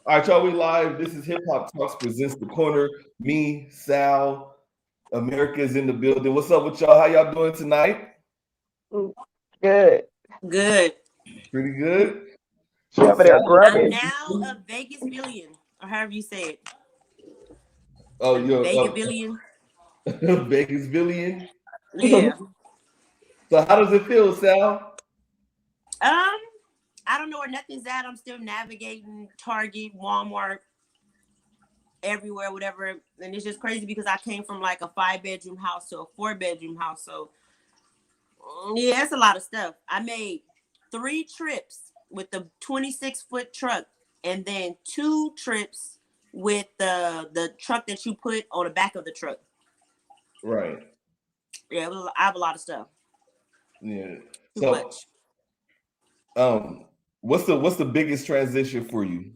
All right, y'all, we live. This is Hip Hop Talks presents The Corner. Me, Sal, America is in the building. What's up with y'all? How y'all doing tonight? Good. Good. Pretty good. She over there Sal, I'm grubbing. now a Vegas billion, or however you say it. oh, A you're Vegas billion. Vegas billion. Yeah. So how does it feel, Sal? I don't know where nothing's at. I'm still navigating Target, Walmart, everywhere, whatever. And it's just crazy because I came from like a 5-bedroom house to a 4-bedroom house. So yeah, it's a lot of stuff. I made 3 trips with the 26-foot truck, and then 2 trips with the truck that you put on the back of the truck. Right. Yeah, I have a lot of stuff. Yeah. Too So, much. what's the biggest transition for you?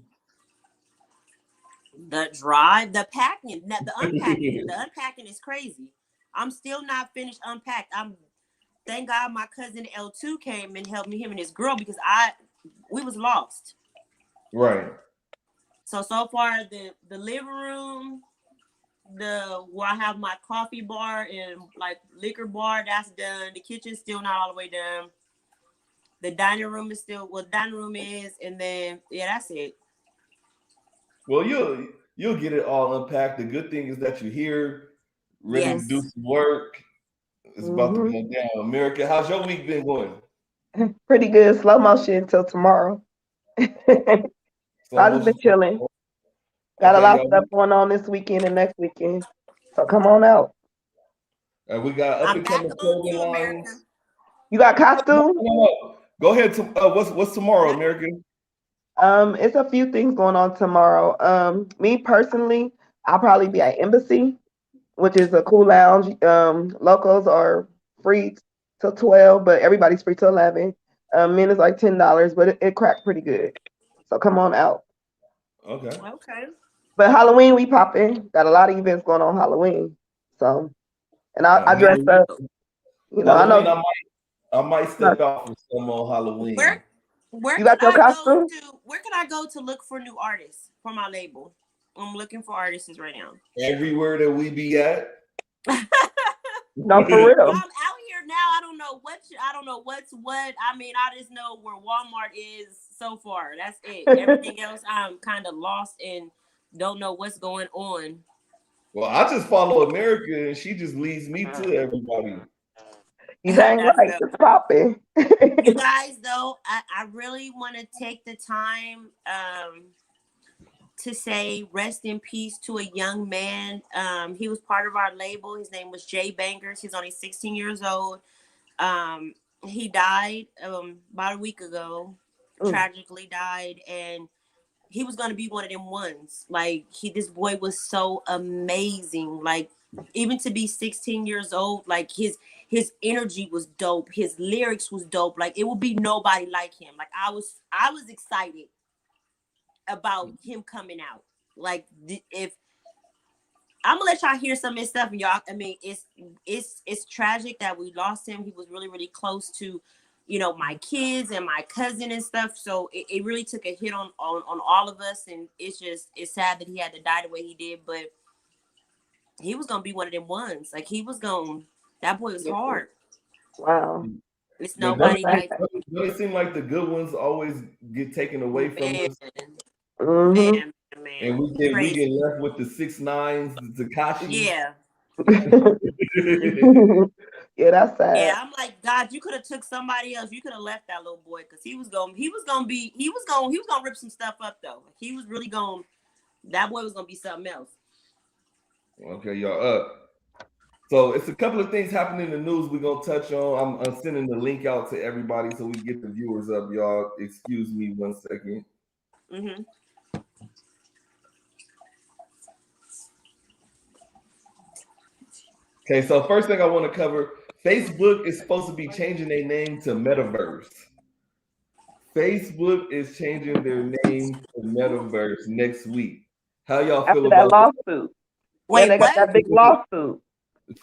The drive, the packing, the unpacking. The unpacking is crazy. I'm still not finished unpacked. Thank God my cousin L2 came and helped me, him and his girl, because we was lost. Right. So far the living room, where I have my coffee bar and like liquor bar, that's done. The kitchen's still not all the way done. The dining room is still what dining room is, and then yeah, that's it. Well, you'll get it all unpacked. The good thing is that you're here, ready to do Yes. some work. It's about to hmm go down. America, how's your week been going? Pretty good. Slow motion until tomorrow. So Slow I just been motion. chilling. Got a Okay, lot of y'all. stuff going on this weekend and next weekend. So come on out. We got up I'm and back coming on clothing to America. lines. You got No, costumes? no, no. Go ahead. What's tomorrow, American? It's a few things going on tomorrow. Me personally, I'll probably be at Embassy, which is a cool lounge. Locals are free till 12, but everybody's free till 11. Men is like $10, but it cracked pretty good. So come on out. Okay. Okay. But Halloween we popping. Got a lot of events going on Halloween. So and I dress Man, up. You know, I know Halloween. I might step out for some on Where Halloween. where you can got your I go costume. to where can I go to look for new artists for my label? I'm looking for artists right now. Everywhere that we be at. No, for real. I'm out here now. I don't know what's what. I mean, I just know where Walmart is so far. That's it. Everything else I'm kind of lost and don't know what's going on. Well, I just follow America, and she just leads me to everybody. You dang That's right. dope. It's popping. You guys though, I really want to take the time to say rest in peace to a young man. He was part of our label. His name was Jay Bangers. He's only 16 years old. Um, he died about a week ago. Mm. Tragically died, and he was gonna be one of them ones. Like this boy was so amazing. Like even to be 16 years old, like his energy was dope. His lyrics was dope. Like it would be nobody like him. Like I was excited about him coming out. Like if I'm gonna let y'all hear some of his stuff, and y'all. I mean, it's tragic that we lost him. He was really really close to, my kids and my cousin and stuff. So it really took a hit on all of us, and it's sad that he had to die the way he did. But he was gonna be one of them ones. Like he was gonna. That boy was hard. Wow. It's Man, That's nobody sad. like doesn't it seem like the good ones always get taken away from man, us, hmm and man. we get Crazy. left with the 6 9s, the Takashis. Yeah. Yeah, that's Yeah, sad. I'm like, God, you could have took somebody else. You could have left that little boy because he was gonna rip some stuff up though. He was really going that boy was gonna be something else. Okay, y'all up. So it's a couple of things happening in the news we're gonna touch on. I'm sending the link out to everybody so we get the viewers up, y'all. Excuse me 1 second. Mm-hmm. Okay, so first thing I want to cover: Facebook is supposed to be changing their name to Metaverse. Facebook is changing their name to Metaverse next week. How y'all feel After that about lawsuit. Yeah, Wait, they got what? that big lawsuit.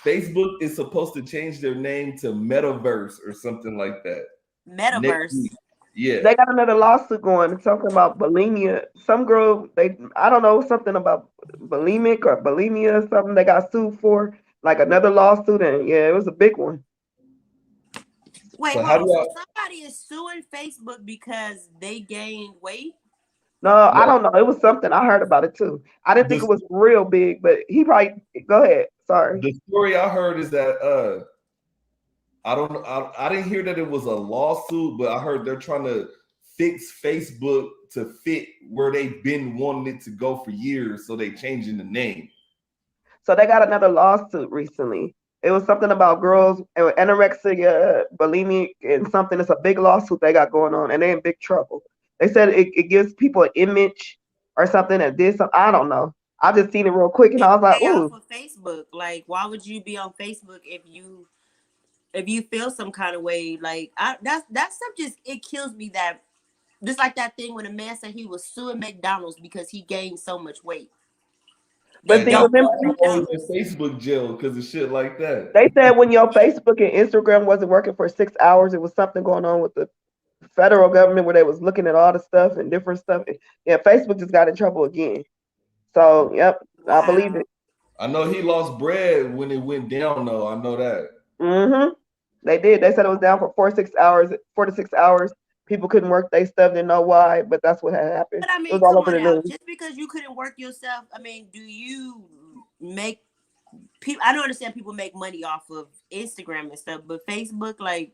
Facebook is supposed to change their name to Metaverse or something like that next Metaverse. week. Yeah. They got another lawsuit going talking about bulimia. Some girl, I don't know, something about bulimic or bulimia or something they got sued for, like another lawsuit, and yeah, it was a big one. Wait, So hold how on. do So I? somebody is suing Facebook because they gained weight? No, I No, don't know. It was something. I heard about it too. I didn't think the it was real big, but he probably go ahead. Sorry. the story I heard is that I don't know. I didn't hear that it was a lawsuit, but I heard they're trying to fix Facebook to fit where they've been wanting it to go for years, so they changing the name. So they got another lawsuit recently. It was something about girls anorexia, bulimic, and something. It's a big lawsuit they got going on, and they're in big trouble. They said it gives people an image or something that did something. I don't know. I just seen it real quick, and They I was like, pay off ooh. of Facebook. Like, why would you be on Facebook if you feel some kind of way? Like, that stuff just it kills me. That just like that thing when a man said he was suing McDonald's because he gained so much weight. But And see, That's don't why remember, work I'm going McDonald's. to Facebook jail because of shit like that. they said when your Facebook and Instagram wasn't working for 6 hours, it was something going on with the federal government where they was looking at all the stuff and different stuff. Yeah, Facebook just got in trouble again. So, yep, I believe Wow. it. I know he lost bread when it went down, though. I know that. They did. They said it was down for 4 to 6 hours. People couldn't work their stuff, didn't know why, but that's what had happened. But I It was mean, all come over on the now. news. Just because you couldn't work yourself, I mean, do you make people? I don't understand people make money off of Instagram and stuff, but Facebook, like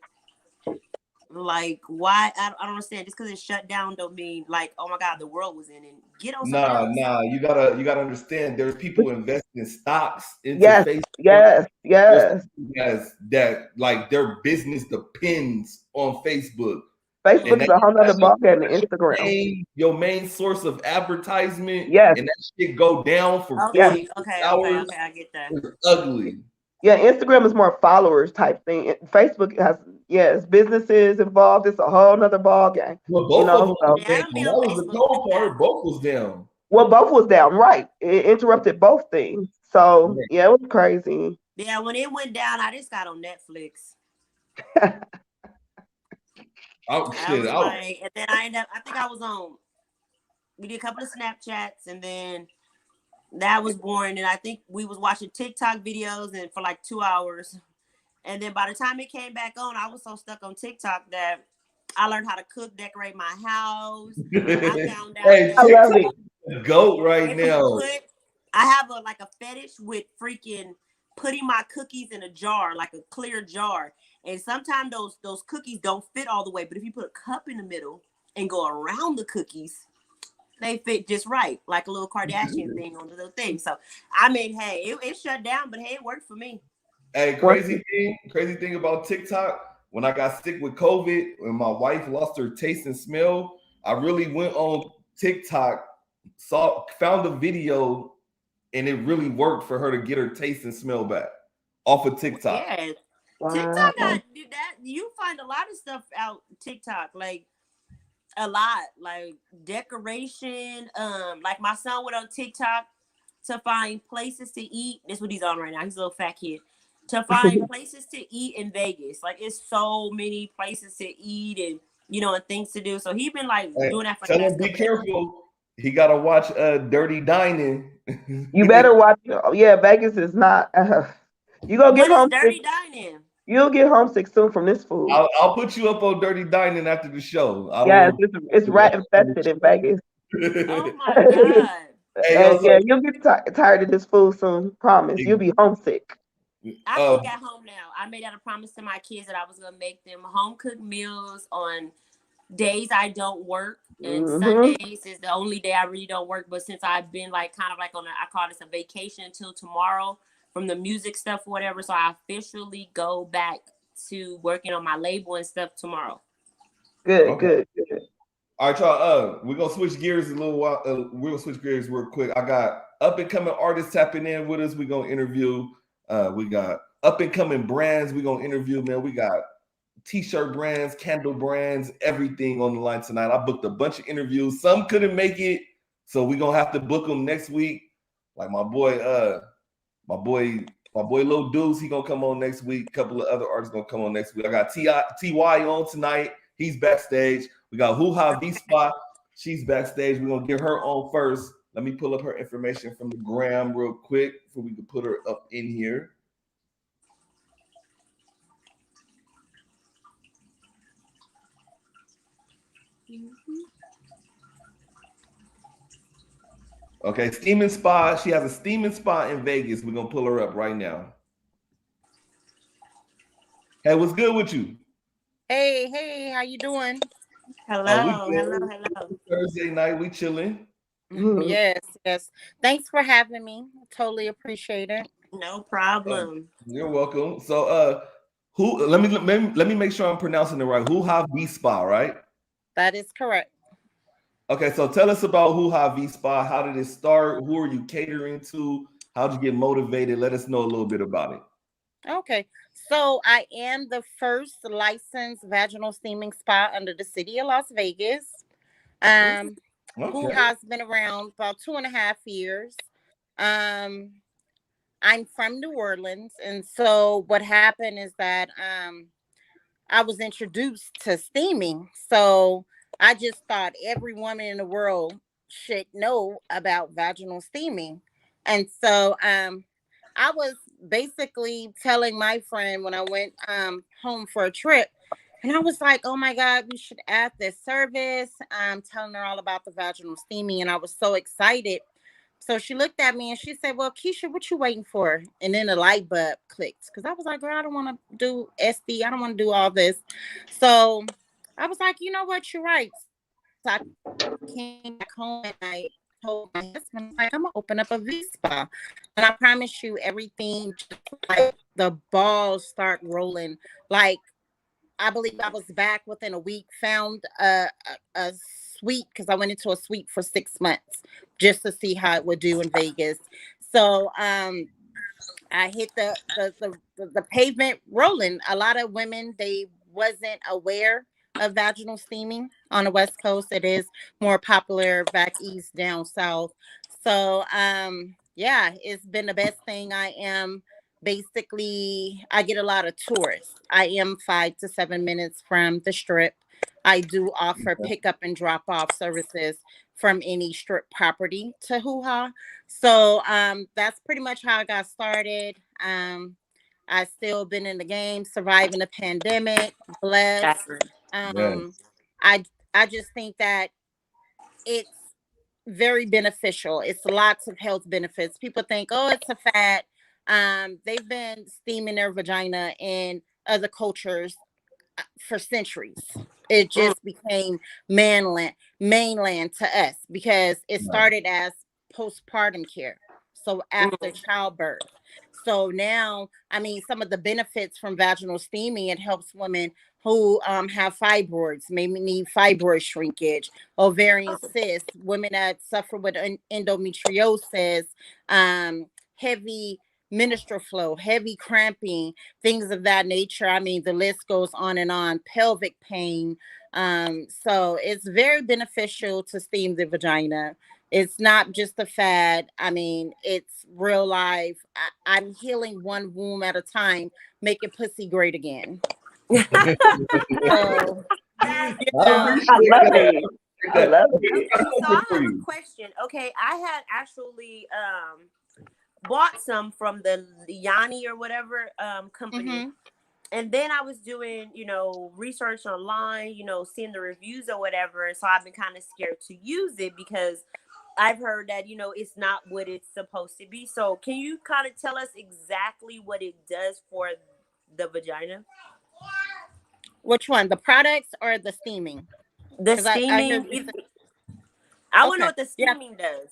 why? I don't understand. Just because it's shut down, don't mean like, oh my God, the world was in it. Get on something else. Nah. You gotta understand. There's people investing stocks into Yes, Facebook. yes, There's yes. people that like their business depends on Facebook. Facebook And is a whole nother that's ballgame than Instagram. your main source of advertisement, Yes, and that shit go down for yes. 46 Okay. hours. I get that. It's ugly. Yeah, Instagram is more followers type thing. Facebook has, yes, businesses involved. It's a whole nother ballgame. Well, both of them So, was Yeah, I down. don't be That on was the Facebook cold like that. part. Both was down. well, both was down, right? It interrupted both things. So, yeah, it was crazy. Yeah, when it went down, I just got on Netflix. Oh I shit! was like, and then I ended up. I think I was on. We did a couple of Snapchats, and then that was boring. And I think we was watching TikTok videos, and for like 2 hours. And then by the time it came back on, I was so stuck on TikTok that I learned how to cook, decorate my house. I found out Hey, that I love it. TikTok goat right if now. you I have a fetish with freaking putting my cookies in a jar, like a clear jar. And sometimes those cookies don't fit all the way, but if you put a cup in the middle and go around the cookies, they fit just right, like a little Kardashian thing on the little thing. So I mean, hey, it shut down, but hey, it worked for me. Hey, crazy thing about TikTok. When I got sick with COVID, when my wife lost her taste and smell, I really went on TikTok, found a video, and it really worked for her to get her taste and smell back off of TikTok. Yeah, Wow. TikTok got that. You find a lot of stuff out TikTok, like a lot, like decoration. Like my son went on TikTok to find places to eat. This is what he's on right now. He's a little fat kid. To find places to eat in Vegas. Like it's so many places to eat and and things to do. So he's been like doing that for Tell the him last be couple careful. He gotta watch Dirty Dining. You better watch. Yeah, Vegas is not. You gonna get What is homesick. Dirty Dining? You'll get homesick soon from this food. I'll put you up on Dirty Dining after the show. Yes, it's rat infested in Vegas. Oh my God. Hey, yo, Yeah, you'll get tired of this food soon. Promise. You'll be homesick. I cook at home now. I made out a promise to my kids that I was gonna make them home cooked meals on days I don't work, and Sundays is the only day I really don't work. But since I've been like kind of like I call this a vacation until tomorrow from the music stuff or whatever, so I officially go back to working on my label and stuff tomorrow. Good. All right, y'all. We're gonna switch gears a little while. We're gonna switch gears real quick. I got up and coming artists tapping in with us. We're gonna interview. We got up and coming brands. We're gonna interview, man. We got t-shirt brands, candle brands, everything on the line tonight. I booked a bunch of interviews. Some couldn't make it, so we're gonna have to book them next week. Like my boy Lil Deuce, he gonna come on next week. A couple of other artists gonna come on next week. I got T.Y. on tonight. He's backstage. We got Hoo Ha V Spa. She's backstage. We're gonna get her on first. Let me pull up her information from the gram real quick before we can put her up in here. Okay, steaming spa. She has a steaming spa in Vegas. We're gonna pull her up right now. Hey, what's good with you? Hey, how you doing? Hello, we hello, good. hello. Thursday night, we chilling. Yes. Thanks for having me. Totally appreciate it. No problem. You're welcome. So, who? Let me make sure I'm pronouncing it right. Hoo Ha V Spa, right? That is correct. Okay, so tell us about Hoo Ha V Spa. How did it start? Who are you catering to? How'd you get motivated? Let us know a little bit about it. Okay. So I am the first licensed vaginal steaming spa under the city of Las Vegas. Who Okay. has been around about 2.5 years. I'm from New Orleans, and so what happened is that I was introduced to steaming. So I just thought every woman in the world should know about vaginal steaming. And so I was basically telling my friend when I went home for a trip, and I was like, oh my God, we should add this service. I'm telling her all about the vaginal steaming, and I was so excited. So she looked at me and she said, well, Keisha, what you waiting for? And then the light bulb clicked because I was like, girl, I don't want to do SD. I don't want to do all this. So I was like, you know what? You're right. So I came back home and I told my husband, like, I'm going to open up a V spa. And I promise you everything, just like the balls start rolling. Like, I believe I was back within a week, found a suite because I went into a suite for 6 months just to see how it would do in Vegas. So I hit the pavement rolling. A lot of women, they wasn't aware of vaginal steaming on the West Coast. It is more popular back east, down south. So yeah, it's been the best thing. I get a lot of tourists. I am 5 to 7 minutes from the strip. I do offer pickup and drop off services from any strip property to Hoo Ha. So that's pretty much how I got started. I still been in the game, surviving the pandemic, blessed. Yes. I just think that it's very beneficial. It's lots of health benefits. People think, oh, it's a fad. They've been steaming their vagina in other cultures for centuries. It just became mainland to us because it started as postpartum care. So after childbirth. So now, I mean, some of the benefits from vaginal steaming, it helps women who have fibroids, maybe need fibroid shrinkage, ovarian cysts, women that suffer with endometriosis, heavy menstrual flow, heavy cramping, things of that nature. I mean, the list goes on and on. Pelvic pain. So it's very beneficial to steam the vagina. It's not just a fad. I mean, it's real life. I'm healing one womb at a time, making pussy great again. So, I love it. I love it. So I have a question. Okay, I had actually bought some from the Yanni or whatever company. And then I was doing, research online, seeing the reviews or whatever. So I've been kind of scared to use it because I've heard that, it's not what it's supposed to be. So can you kind of tell us exactly what it does for the vagina? Which one? The products or the steaming? The steaming. I want to know what the steaming does.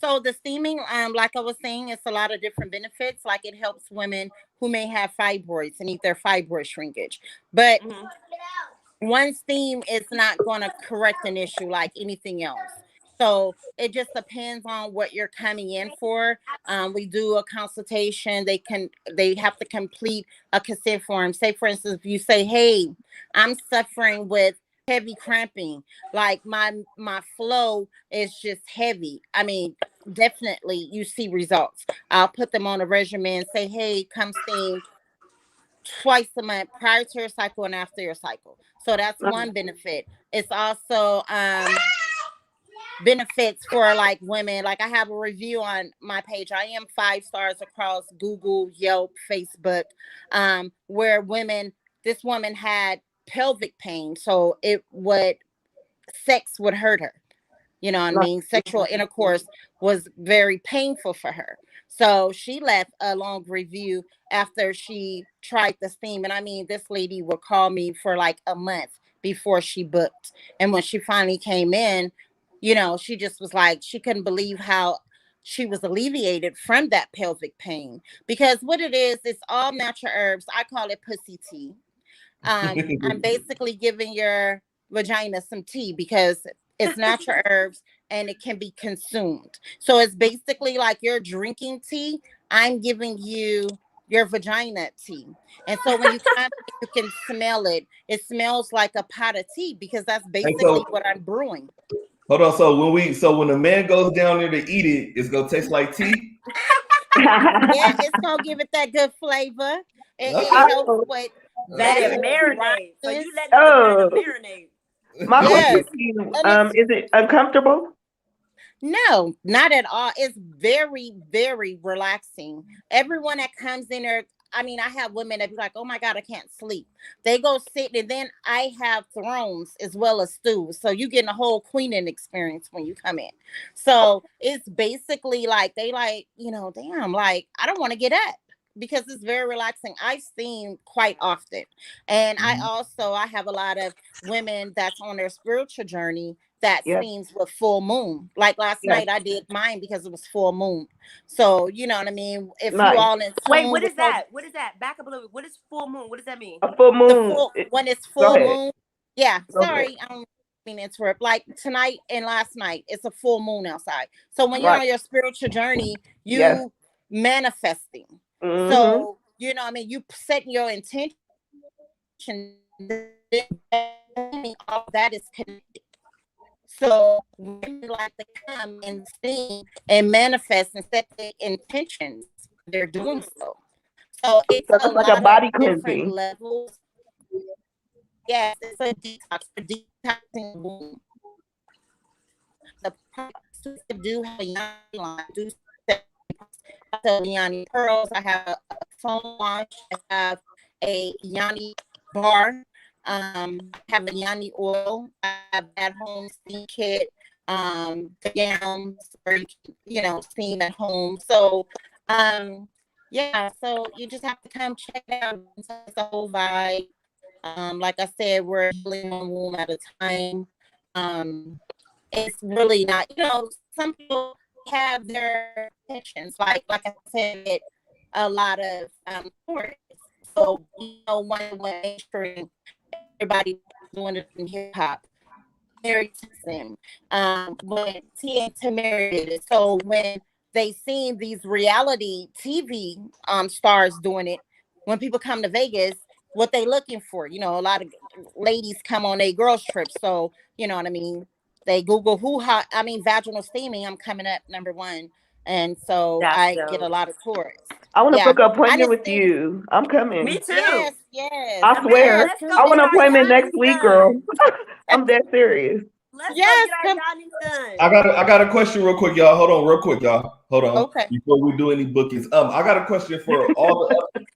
So the steaming, like I was saying, it's a lot of different benefits. Like it helps women who may have fibroids and need their fibroid shrinkage. But one steam is not going to correct an issue like anything else. So it just depends on what you're coming in for. We do a consultation. They have to complete a consent form. Say, for instance, if you say, hey, I'm suffering with heavy cramping, like my flow is just heavy. I mean, definitely you see results. I'll put them on a regimen, say, hey, come steam twice a month prior to your cycle and after your cycle. So that's one benefit. It's also benefits for like women. Like I have a review on my page. I am 5 stars across Google, Yelp, Facebook, where this woman had pelvic pain. So sex would hurt her. You know what I mean? Sexual intercourse was very painful for her. So she left a long review after she tried the steam. And I mean, this lady would call me for like a month before she booked. And when she finally came in, you know, she just was like, she couldn't believe how she was alleviated from that pelvic pain. Because what it is, it's all natural herbs. I call it pussy tea. I'm basically giving your vagina some tea because it's natural herbs and it can be consumed. So it's basically like you're drinking tea. I'm giving you your vagina tea. And so when you come, you can smell it. It smells like a pot of tea because that's basically what I'm brewing. Hold on. So when a man goes down there to eat it, it's gonna taste like tea. Yeah, it's gonna give it that good flavor. It helps with Let it marinate. So you let the marinate. My question to you, is it uncomfortable? No, not at all. It's very, very relaxing. Everyone that comes in there, I mean, I have women that be like, oh my God, I can't sleep. They go sit, and then I have thrones as well as stools. So you getting a whole queening experience when you come in. So it's basically like, they like, you know, damn, like, I don't want to get up because it's very relaxing. I steam quite often. And I have a lot of women that's on their spiritual journey that steams with full moon. Like last night I did mine because it was full moon. So you know what I mean? If you all in wait, what is that? What is that? Back up a little bit. What is full moon? What does that mean? A full moon. When it's full moon. Yeah. Sorry, I don't mean to interrupt. Like tonight and last night, it's a full moon outside. So when you're on your spiritual journey, you manifesting. So you know what I mean? You setting your intention. All that is connected. So women like to come and sing and manifest and set their intentions. They're doing so. So it's like a body cleansing. Levels. Yes, it's a detox for detoxing womb. The process to do Yanni pearls. I have a foam wash. I have a Yanni bar. Have a Yanni oil. I have at home steam kit. The gowns where you can, steam at home. So, so you just have to come check it out. It's the whole vibe. Like I said, we're healing one womb at a time. It's really not, some people have their intentions. Like I said, a lot of tourists. So, one mainstream, everybody doing it in hip hop. Mary Tyson, when Tia and Tamara did it. So when they seen these reality TV stars doing it, when people come to Vegas, what they looking for? A lot of ladies come on a girls trip. So, you know what I mean? They Google vaginal steaming. I'm coming up number 1. And so I get a lot of tourists. I want to book an appointment with you. I'm coming. Me too. Yes. I swear. I want an appointment next week, girl. I'm dead serious. Let's get our Yanni done. I got a question real quick, y'all. Hold on, real quick, y'all. Hold on. Okay. Before we do any bookings. I got a question for all the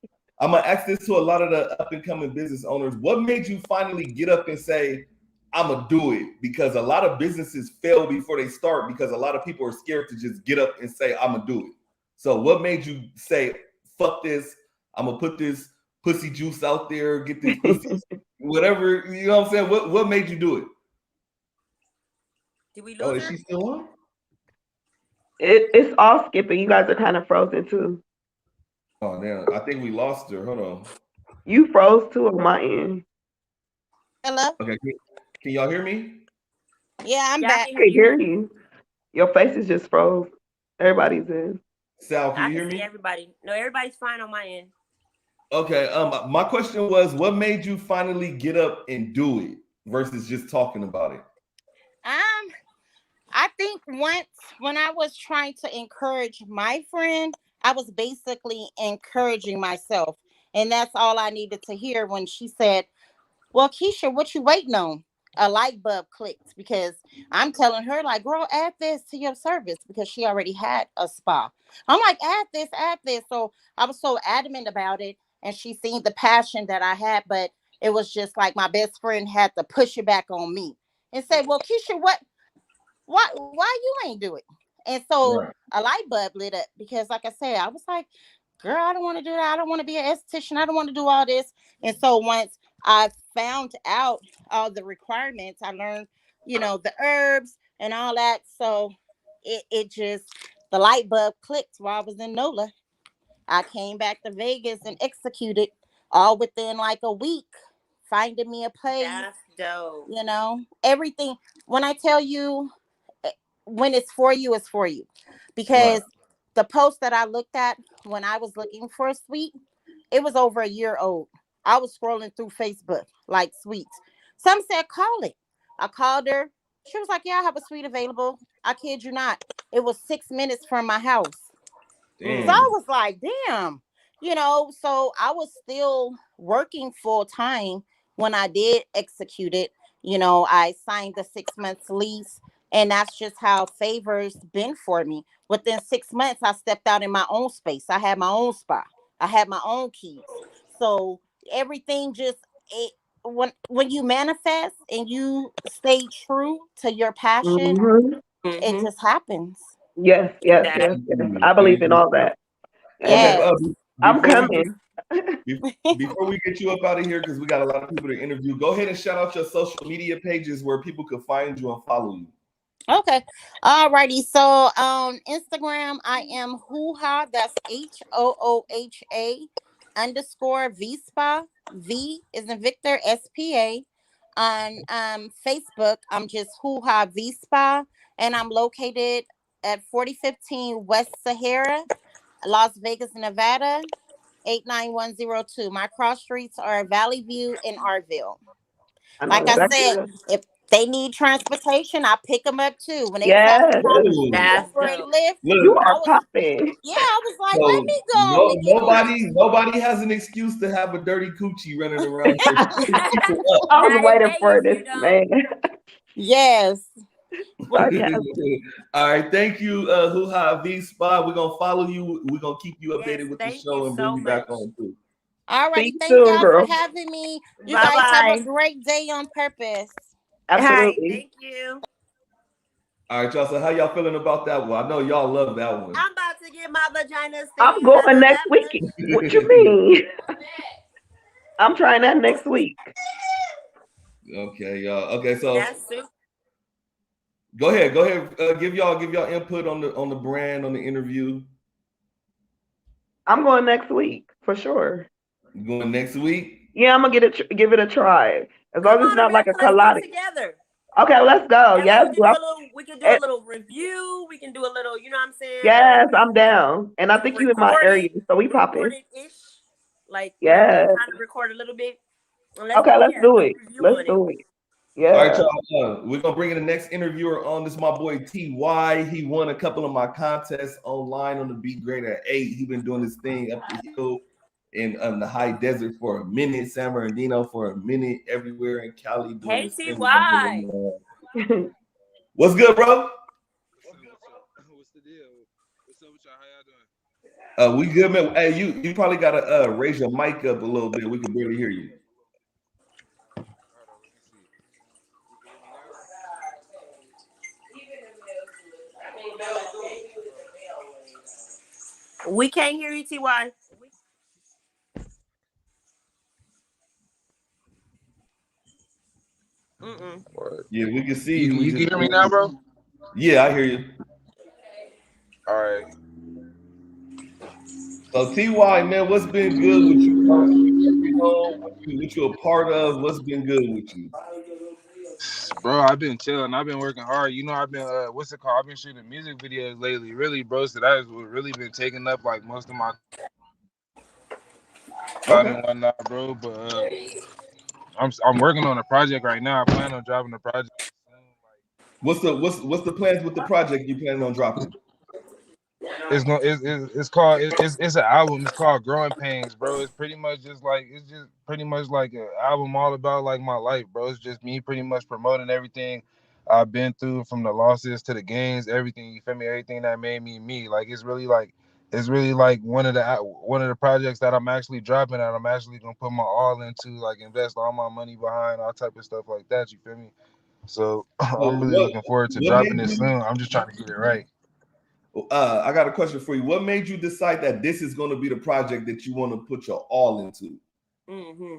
I'm gonna ask this to a lot of the up and coming business owners. What made you finally get up and say, I'm gonna do it? Because a lot of businesses fail before they start because a lot of people are scared to just get up and say, I'm gonna do it. So what made you say, fuck this, I'm gonna put this pussy juice out there, get this pussy, whatever, you know what I'm saying? What made you do it? Did we lose is she still on? It's all skipping. You guys are kind of frozen too. Oh, damn. I think we lost her. Hold on. You froze too on my end. Hello? Okay. Can y'all hear me? Yeah, I'm back. I can hear you. Your face is just froze. Everybody's in. Sal, can you hear me? See everybody. No, everybody's fine on my end. Okay. My question was, what made you finally get up and do it versus just talking about it? I think once when I was trying to encourage my friend, I was basically encouraging myself. And that's all I needed to hear when she said, well, Keisha, what you waiting on? A light bulb clicked because I'm telling her, like, girl, add this to your service because she already had a spa. I'm like, add this, add this. So I was so adamant about it. And she seen the passion that I had, but it was just like my best friend had to push it back on me and say, well, Keisha, why you ain't do it? And so Right. a light bulb lit up because, like I said, I was like, girl, I don't want to do that. I don't want to be an esthetician. I don't want to do all this. And so once I found out all the requirements, I learned, the herbs and all that. So it just, the light bulb clicked while I was in NOLA. I came back to Vegas and executed all within like a week, finding me a place, That's dope. everything. When I tell you, when it's for you, it's for you. Because the post that I looked at when I was looking for a suite, it was over a year old. I was scrolling through Facebook like suites. Some said, call it. I called her. She was like, yeah, I have a suite available. I kid you not. It was 6 minutes from my house. Damn. So I was like, damn, so I was still working full time when I did execute it. I signed the 6 months lease, and that's just how Favors been for me. Within 6 months, I stepped out in my own space. I had my own spa. I had my own keys. So everything just, when you manifest and you stay true to your passion, Mhm. it Mhm. just happens. Yes, yes, That- yes, yes. I believe in all that. Okay, Yes. I'm before we coming. before we get you up out of here, because we got a lot of people to interview, go ahead and shout out your social media pages where people can find you and follow you. Okay. Alrighty. So on Instagram, I am Hooha. That's HOOHA _V Spa. V is in Victor, SPA. On Facebook, I'm just Hooha V Spa, and I'm located at 4015 West Sahara, Las Vegas, Nevada, 89102. My cross streets are Valley View and Arville. I know Like I exactly. said, if they need transportation, I pick them up too. When they Yes. try to call me That's for a dope. lift, You Look, are I was popping. like, let so me go on and get on. nobody has an excuse to have a dirty coochie running around here. People up. I was Not in waiting for Vegas, this, you don't. man. Yes. Sarcasm. All right, thank you, Hooha V Spa. We're gonna follow you. We're gonna keep you updated Yes, with the thank show you and bring so you back much. on too. All See righty. you Thank soon, y'all girl. for having me. You guys have Bye-bye. a great day on purpose. All right, Absolutely. thank you. All right, y'all. So how y'all feeling about that one? I know y'all love that one. I'm about to get my vagina I'm stimulated. going next week. What you mean? I'm trying that next week. Okay, y'all. Okay, so That's super. go ahead. Give y'all input on the brand, on the interview. I'm going next week for sure. You going next week? Yeah, I'm gonna give it a try. As long Come as it's on, not like a America, let's colonic. get together. Okay, let's go. That way Yes, we can do a little review. We can do a little, you know what I'm saying? yes, I'm down. And I think you in my area, so we popping. Recorded-ish. Like, Yes. kind of record a little bit. And Okay, let's do it. review Let's on do it. All right, Yeah. y'all. We're gonna bring in the next interviewer on. This is my boy TY. He won a couple of my contests online on the Beat Grader 8. He's been doing this thing up the hill in the high desert for a minute, San Bernardino for a minute, everywhere in Cali. Doing Hey, this thing. TY. What's good, bro? What's the deal? What's up with y'all? How y'all doing? We good, man. Hey, you probably gotta raise your mic up a little bit. We can barely hear you. Hold on, let me see. You can hear me now? We can't hear you, TY. Mm-mm. Yeah, we can see you. You can hear me now, bro? Yeah, I hear you. All right. So TY, man, what's been good with you? What you a part of? What's been good with you? Bro, I've been chilling. I've been working hard. I've been what's it called? I've been shooting music videos lately. Really, bro. So that has really been taking up like most of my time and whatnot, bro. But I'm working on a project right now. I plan on dropping the project soon. What's the plans with the project you planning on dropping? it's an album. It's called Growing Pains, bro. It's pretty much just like an album all about like my life, bro. It's just me pretty much promoting everything I've been through, from the losses to the gains, everything. You feel me? Everything that made me me. Like it's really like one of the projects that I'm actually dropping, that I'm actually gonna put my all into, like invest all my money behind, all type of stuff like that. You feel me? So So I'm really looking forward to what dropping made it you? soon. I'm just trying to get it right. I got a question for you. What made you decide that this is going to be the project that you want to put your all into? Mm-hmm.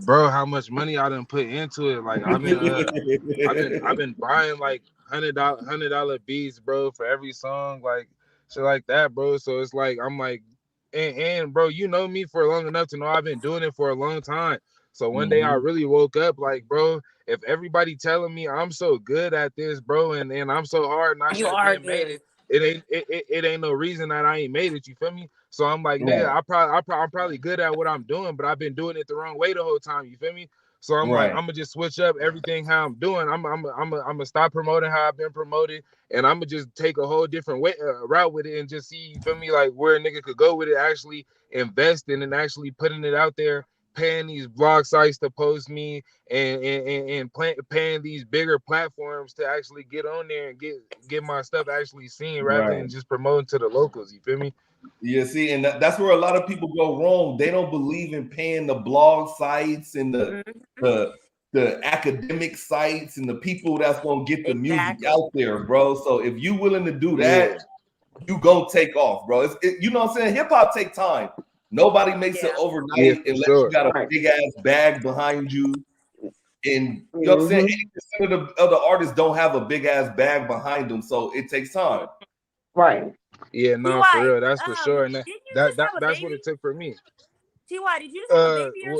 Bro, how much money I done put into it? Like I've been buying like $100 beats, bro, for every song, like shit like that, bro. So it's like I'm like, and bro, you know me for long enough to know I've been doing it for a long time. So one day I Mhm. really woke up like, bro, if everybody telling me I'm so good at this, bro, and I'm so hard and I You should have are been made good. it ain't no reason that I ain't made it. You feel me? So I'm like, nigga, Right, I'm probably good at what I'm doing, but I've been doing it the wrong way the whole time. You feel me? So I'm like, right, I'm gonna just switch up everything how I'm doing. I'm gonna stop promoting how I've been promoted, and I'm gonna just take a whole different way route with it, and just see, you feel me, like where a nigga could go with it, actually investing and actually putting it out there, paying these blog sites to post me, and paying these bigger platforms to actually get on there and get my stuff actually seen, rather right. than just promoting to the locals. You feel me? Yeah, see, and that's where a lot of people go wrong. They don't believe in paying the blog sites and Mhm. the academic sites and the people that's gonna get the music Exactly. out there, bro. So if you willing to do Yeah, that, you gonna take off, bro. You know what I'm saying? Hip hop take time. Nobody makes it Yeah. yeah, overnight for unless you sure. got a Right. big ass bag behind you. And you know what I'm saying? Hmm. 80% of the artists don't have a big ass bag behind them, so it takes time. Right. Yeah, no, for Ty, real, that's for sure, and didn't you just have a that's what baby? it took for me. Ty, did you just have a baby or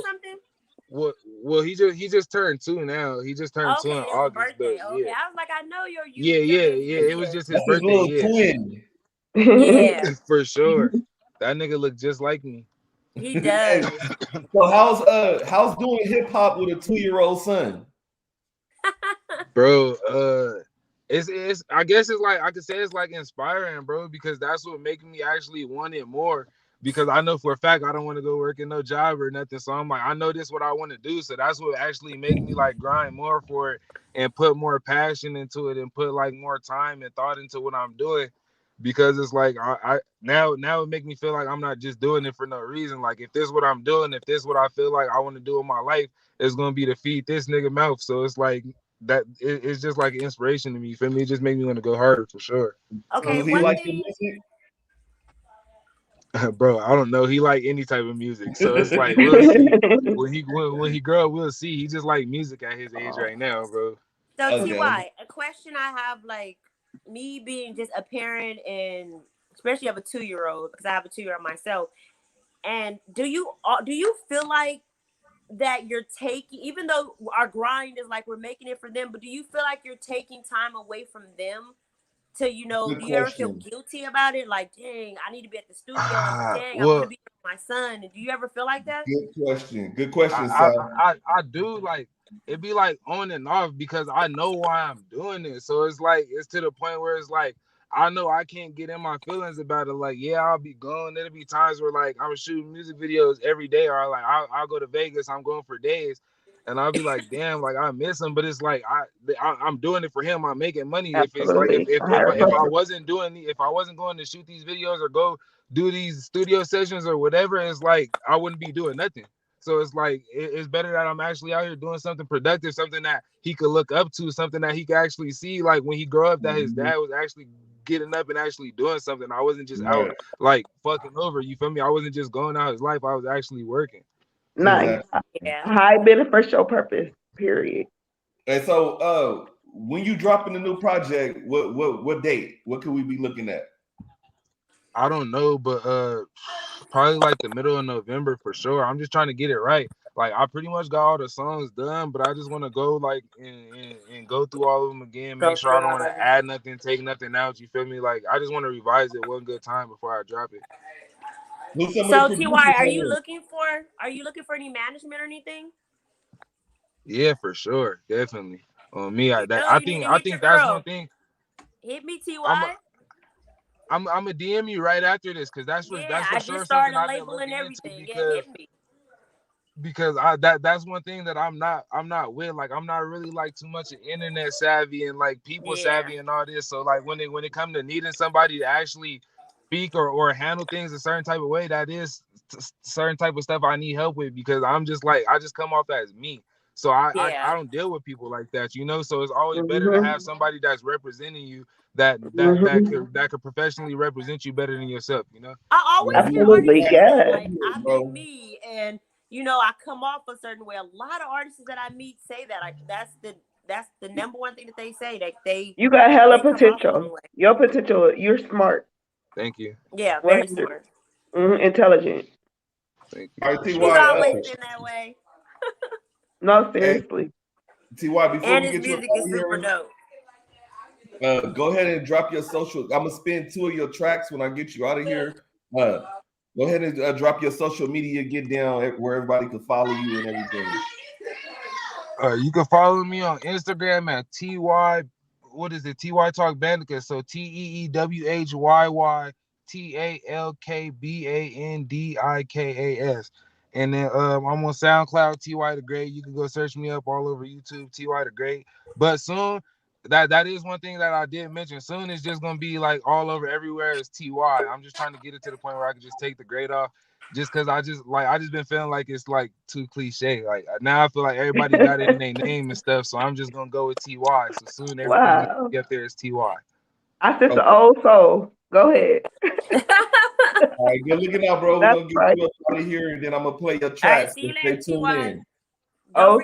Well, something? he just turned 2 now. He just turned 2 in Okay, it was a August, but birthday. Okay, I was like, I know your baby yeah. is It was here. just his That's his birthday. little Yeah, twin. Yeah, for sure. That nigga look just like me, he Hey, does. so how's doing hip hop with a 2-year-old son? bro. It's I guess it's like I could say it's like inspiring, bro, because that's what making me actually want it more. Because I know for a fact I don't want to go work in no job or nothing. So I'm like, I know this is what I want to do. So that's what actually making me like grind more for it and put more passion into it and put like more time and thought into what I'm doing. Because it's like I now it make me feel like I'm not just doing it for no reason. Like if this is what I'm doing, if this is what I feel like I want to do in my life, it's gonna be to feed this nigga mouth. So it's like it's just like an inspiration to me. You feel me? It just made me want to go harder for sure. Okay, Does he one like the thing. music? Bro, I don't know. He like any type of music, so it's like we'll see when he grow up. We'll see. He just like music at his age right now, bro. So Okay. Ty, a question I have, like me being just a parent and especially of a 2-year-old, because I have a 2-year-old myself. And do you feel like that you're taking, even though our grind is like we're making it for them, but do you feel like you're taking time away from them to, Good do you ever feel question. guilty about it? Like, dang, I need to be at the studio, and dang, I want to Well, be with my son. And do you ever feel like that? Good question. Good question, son. I do like it be like on and off because I know why I'm doing it. So it's like it's to the point where it's like I know I can't get in my feelings about it. Like, yeah, I'll be gone. There'll be times where like I'm shooting music videos every day, or like I'll go to Vegas. I'm going for days, and I'll be like, damn, like I miss him. But it's like I'm doing it for him. I'm making money. If it's like Absolutely. if I wasn't if I wasn't going to shoot these videos or go do these studio sessions or whatever, it's like I wouldn't be doing nothing. So it's like it's better that I'm actually out here doing something productive, something that he could look up to, something that he could actually see. Like when he grew up, that his Mhm. dad was actually getting up and actually doing something. I wasn't just out Right. like fucking over. You feel me? I wasn't just going out his life. I was actually working. Nice. Exactly. Yeah. High benefit show purpose. Period. And so when you dropping the new project, what date? What could we be looking at? I don't know, but probably like the middle of November for sure. I'm just trying to get it right. Like I pretty much got all the songs done, but I just want to go like and go through all of them again. Go Make sure I through don't all want of to it. add nothing, take nothing out. You feel me? Like I just want to revise it one good time before I drop it. Who's some of the So producers Ty, on there? are you looking for any management or anything? Yeah, for sure, definitely. On me, You know, I you need think to hit your that's one girl. thing. Hit me, I'm Ty. I'm a DM you right after this because that's for I sure just something started I've been labeling looking into everything. Yeah, hit me. because that's one thing that I'm not with. Like I'm not really like too much of internet savvy and like people savvy and all this. So like when it come to needing somebody to actually speak or handle things a certain type of way, that is certain type of stuff I need help with because I'm just like I just come off as me. So I don't deal with people like that, you know. So it's always better to have somebody that's representing you that could professionally represent you better than yourself, you know. I always hear Absolutely, artists say that, yes. like I be me, and you know I come off a certain way. A lot of artists that I meet say that. Like that's the number one thing that they say, that they You got hella they come off potential. one way. Your potential. You're smart. Thank you. Yeah, very smart. Intelligent. Thank you. All right, She's Ty, always been that way. No, seriously. Ty, before And we his get you music is super dope. go ahead and drop your social. I'm gonna spin 2 of your tracks when I get you out of here. Go ahead and drop your social media, get down where everybody can follow you and everything. You can follow me on Instagram at TY. What is it? TY Talk Bandicus. So TEEWHYYTALKBANDIKAS. And then I'm on SoundCloud, TY the Great. You can go search me up all over YouTube, TY the Great. But soon, that is one thing that I did mention. Soon it's just gonna be like all over everywhere is TY. I'm just trying to get it to the point where I can just take the Great off. Just because I just been feeling like it's like too cliche. Like now I feel like everybody got it in their name and stuff. So I'm just gonna go with TY. So soon everything get there is TY. I said the old soul. Go ahead. All right, good looking out, bro. We're gonna get you up out of here, and then I'm gonna play your tracks. All right, see you Stay later, tuned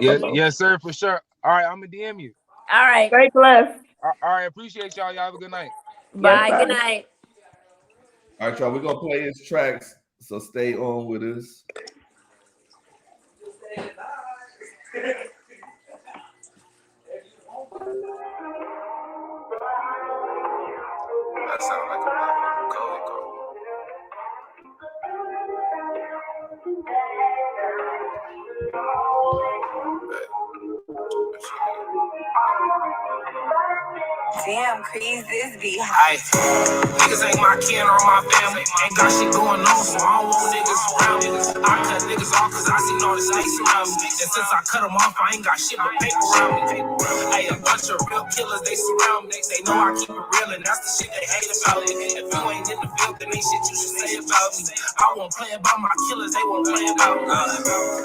TY. in. Yes, sir, for sure. All right, I'm gonna DM you. All right. Stay blessed. All right, appreciate y'all. Y'all have a good night. Bye. Good night. All right, y'all. We're gonna play his tracks, so stay on with us. That sound like a motherfucking code. Damn, Crease, this be high. Niggas ain't my kin or my family. Ain't got shit going on, so I don't want niggas around me. I cut niggas off cause I seen all the snakes around me. And since I cut them off, I ain't got shit but paper around me. Hey, a bunch of real killers, they surround me. They know I keep it real, and that's the shit they hate about me. If you ain't in the field, then ain't shit you should say about me. I won't play about my killers, they won't play about me.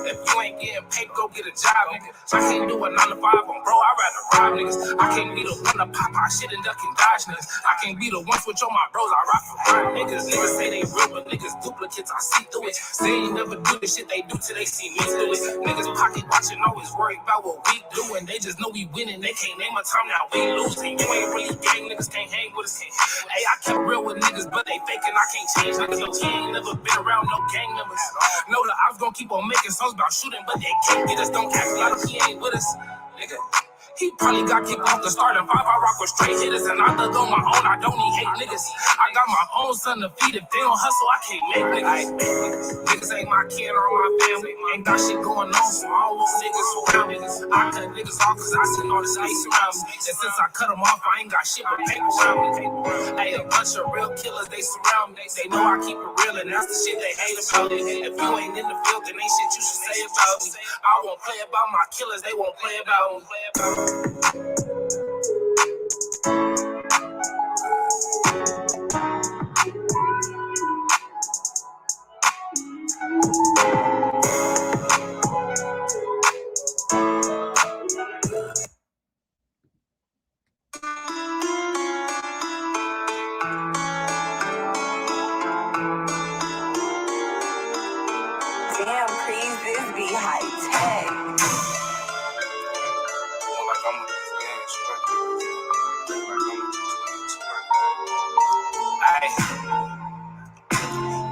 If you ain't getting paid, go get a job, nigga. I can't do a 9 to 5 on bro, I'd rather rob niggas. I can't be the one to pop our shit and duck and dodge niggas. I can't be the one switch on my bros, I rock for hard niggas. Niggas say they real, but niggas duplicates, I see through it. They ain't never do the shit they do till they see me do it. Niggas pocket watching, always worried about what we doing. They just know we winning, they can't name a time now we losing. You ain't really gang, niggas can't hang with us. Hey, I keep real with niggas, but they faking, I can't change niggas. No, he ain't never been around no gang members. Know that I was gonna keep on making songs about shooting, but they can't get us. Don't catch me out if he ain't with us, nigga. He probably got kicked off the starting 5. I rock with straight hitters, and I thug on my own. I don't need hate niggas. I got my own son to feed. If they don't hustle, I can't make niggas. Niggas ain't my kin or my family. Ain't got shit going on, so I don't want niggas around me. I cut niggas off cause I seen all the snakes around me. And since I cut them off, I ain't got shit but paper around me. Hey, a bunch of real killers, they surround me. They know I keep it real, and that's the shit they hate about me. If you ain't in the field, then ain't shit you should say about me. I won't play about my killers, they won't play about me. Damn, Crease, this be high tech.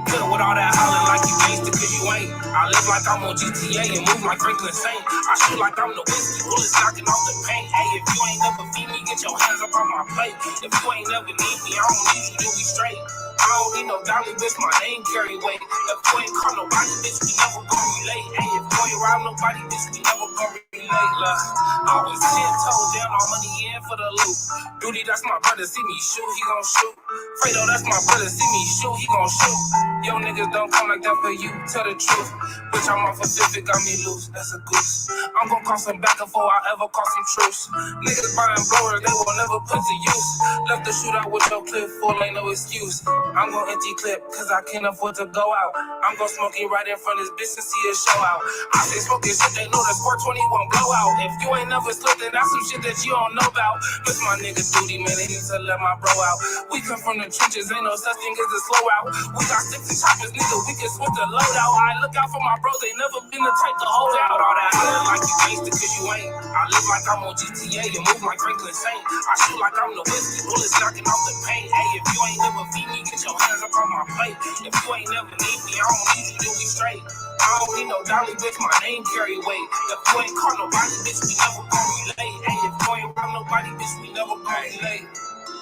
Good with all that hollering like you gangsta, cause you ain't. I live like I'm on GTA and move like Franklin Saint. I shoot like I'm the whiskey, bullets knocking off the paint. Hey, if you ain't never feed me, get your hands up on my plate. If you ain't never need me, I don't need you to be straight. I don't need no dolly, bitch, my name carry weight. If you ain't call nobody, bitch, we never gon' relate. Hey, if you ain't rob nobody, bitch, we never gon' relate. I was 10 toes down, all money in for the loot. Duty, that's my brother, see me shoot, he gon' shoot. Fredo, that's my brother, see me shoot, he gon' shoot. Yo, niggas don't come like that for you, tell the truth. Bitch, I'm off a fifth, it got me loose, that's a goose. I'm gon' call some back before I ever call some truce. Niggas buying blowers, they will never put to use. Left the shootout with your clip full, ain't no excuse. I'm gon' empty clip, cause I can't afford to go out. I'm gon' smoke it right in front of this bitch and see it show out. I say smoking shit, they know that 420 won't blow out. If you ain't never slipped, then that's some shit that you don't know about. This my nigga duty, man, they need to let my bro out. We come from the trenches, ain't no such thing as a slow out. We got sticks and choppers, nigga, we can switch the load out. I look out for my bros, they never been the type to hold out. All that hollering like you gangster, cause you ain't. I live like I'm on GTA and move like Franklin Saint. I shoot like I'm the whiskey, bullets knocking off the paint. Hey, if you ain't never feed me, get your hands up on my plate. If you ain't never need me, I don't need you to be straight. I don't need no dolly, bitch, my name carry weight. If you ain't call nobody, bitch, we never gon' relate. Hey, if you ain't rob nobody, bitch, we never gon' relate.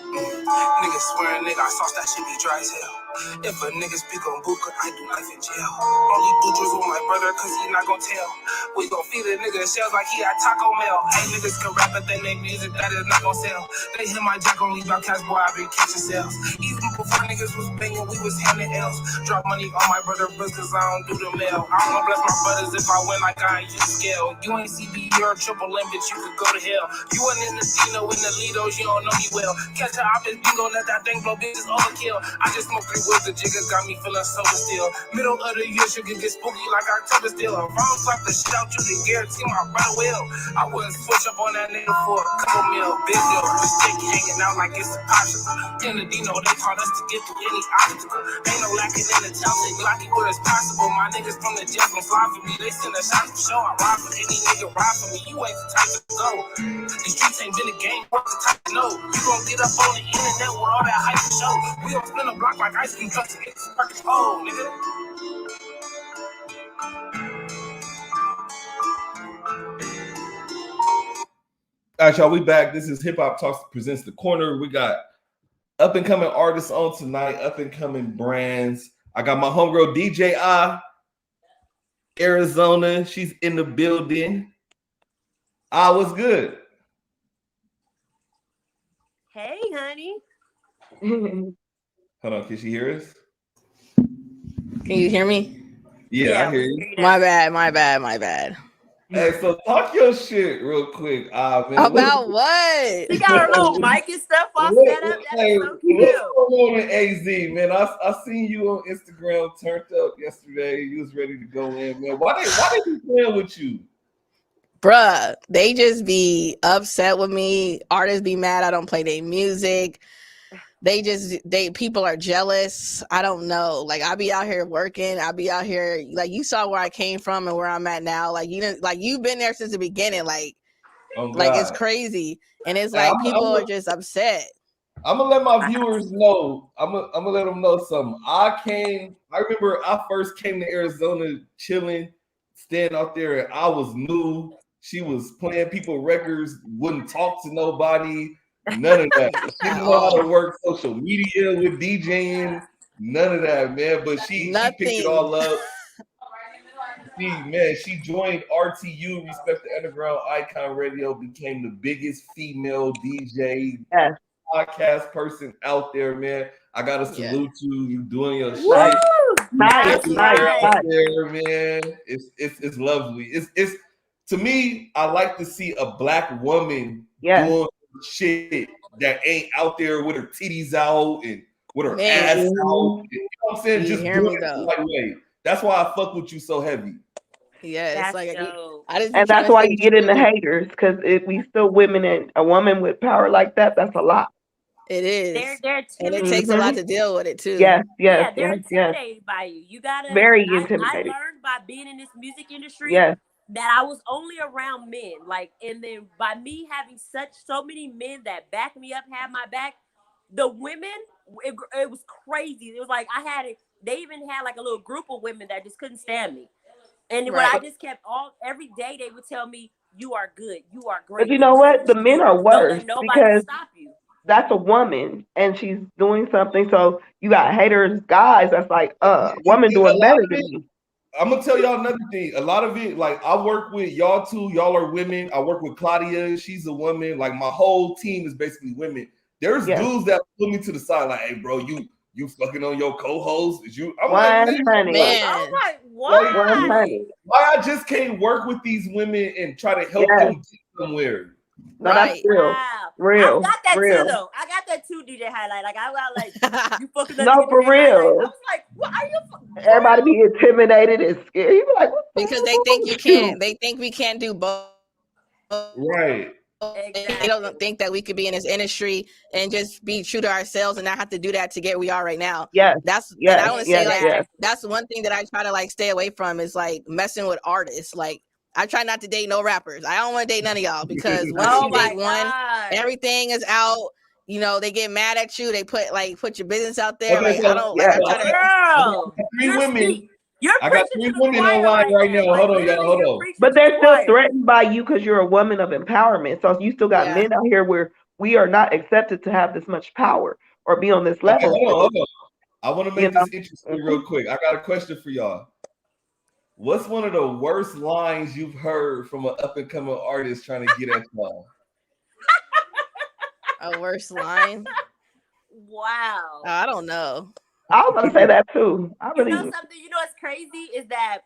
Niggas swearing, nigga, I sauce that shit be dry as hell. If a nigga speak on Buka, I do life in jail. Only do drugs with my brother, cause he not gon' tell. We gon' feed a nigga shells like he had Taco Bell. Hey, niggas can rap, but they make music that is not gon' sell. They hit my jack on these cash, boy, I been catching sales. Even before niggas was banging, we was handing L's. Drop money on my brother, bros, cause I don't do the mail. I don't bless my brothers if I win like I ain't use scale. You ain't CB, you're a triple M, bitch, you could go to hell. You ain't in the Dino, in the Lidos, you don't know me well. Catch a op is bingo, let that thing blow, bitches overkill. I just smoke 3 woods, the jigger got me feeling sober still. Middle of the year, shit can get spooky like October still. If I don't slap the shit out you, then guarantee my brother will. I wouldn't switch up on that nigga for a couple mil, big deal. The stick hanging out like it's impossible. In the Dino, they taught us to get through any obstacle. Ain't no lacking in the talent, Glocky where it's possible. My niggas from the jail gon' slide for me. They send a shot for show. I ride for any nigga, ride for me. You ain't the type to go. These streets ain't been a game, what's the type to know? You gon' get up on the internet with all that hype to show. We gon' spin a block like ice cream trucks and get this fucking hole, nigga. All right, y'all, we back. This is Hip Hop Talks presents The Corner. We got up and coming artists on tonight, up and coming brands. I got my homegirl DJ Arizona. She's in the building. What's good? Hey, honey. Hold on, can she hear us? Can you hear me? Yeah, I hear you. My bad. Hey, so talk your shit real quick. Man, About what? She got her little mic and stuff all set up. That is so cute. What's going on in AZ, man? I seen you on Instagram turned up yesterday. You was ready to go in, man. Why they be playing with you? Bruh, they just be upset with me. Artists be mad I don't play their music. People are jealous. I don't know. Like, I be out here working. I be out here, like, you saw where I came from and where I'm at now. Like, you know, like, you've been there since the beginning. Like, it's crazy. And it's like people are just upset. I'm gonna let my viewers know. I'm gonna let them know something. I remember I first came to Arizona chilling, staying out there, and I was new. She was playing people records, wouldn't talk to nobody, none of that. She didn't know how to work social media with DJing, none of that, man. But she picked it all up. She joined RTU, Respect the Underground Icon Radio, became the biggest female DJ podcast person out there, man. I gotta salute you doing your shit. Nice. There, man. It's lovely. It's to me, I like to see a black woman doing shit that ain't out there with her titties out and with her ass out. You know what I'm saying? Just doing it the right way. That's why I fuck with you so heavy. Yeah, it's like and that's why you get in the haters, because if we still women and a woman with power like that, that's a lot. It is. They're and it takes a lot to deal with it too. Yes. They're intimidated by you. You gotta very intimidated. I learned by being in this music industry that I was only around men. Like, and then by me having so many men that back me up, have my back, the women, it was crazy. It was like they even had like a little group of women that just couldn't stand me. And what I just kept every day they would tell me, "You are good, you are great." But you know what? The men are Don't worse let nobody because stop you. that's a woman and she's doing something. So you got haters, guys. That's like, woman doing better than me. I'm gonna tell y'all another thing. A lot of it, like I work with y'all too. Y'all are women. I work with Claudia. She's a woman. Like my whole team is basically women. There's dudes that put me to the side, like, "Hey, bro, you fucking on your co-host? Is you?" I'm like, man. I'm like, why? Why I just can't work with these women and try to help them get somewhere? No, that's real. Real. I got that real. too, though. I got that too, DJ Highlight. Like I got like you fucking. No, for real. I was like, what are you? Everybody be intimidated and scared. You be like, what the Because hell they wrong think you with can't. They think we can't do both. Right. They don't think that we could be in this industry and just be true to ourselves and not have to do that to get where we are right now. Yes. And I want to say like that's one thing that I try to like stay away from is like messing with artists. Like I try not to date no rappers. I don't want to date none of y'all because once you date one, everything is out. You know, they get mad at you. They put your business out there. Okay, like I don't like. I try to. Girl, three women. You're I got 3 women online right now. Hold on, y'all. Hold on. But they're still threatened by you because you're a woman of empowerment. So you still got men out here where we are not accepted to have this much power or be on this level. Okay, hold on. I want to make this interesting real quick. I got a question for y'all. What's one of the worst lines you've heard from an up-and-coming artist trying to get at y'all? A worst line? Wow. I don't know. I was gonna say that too. You know something? You know what's crazy is that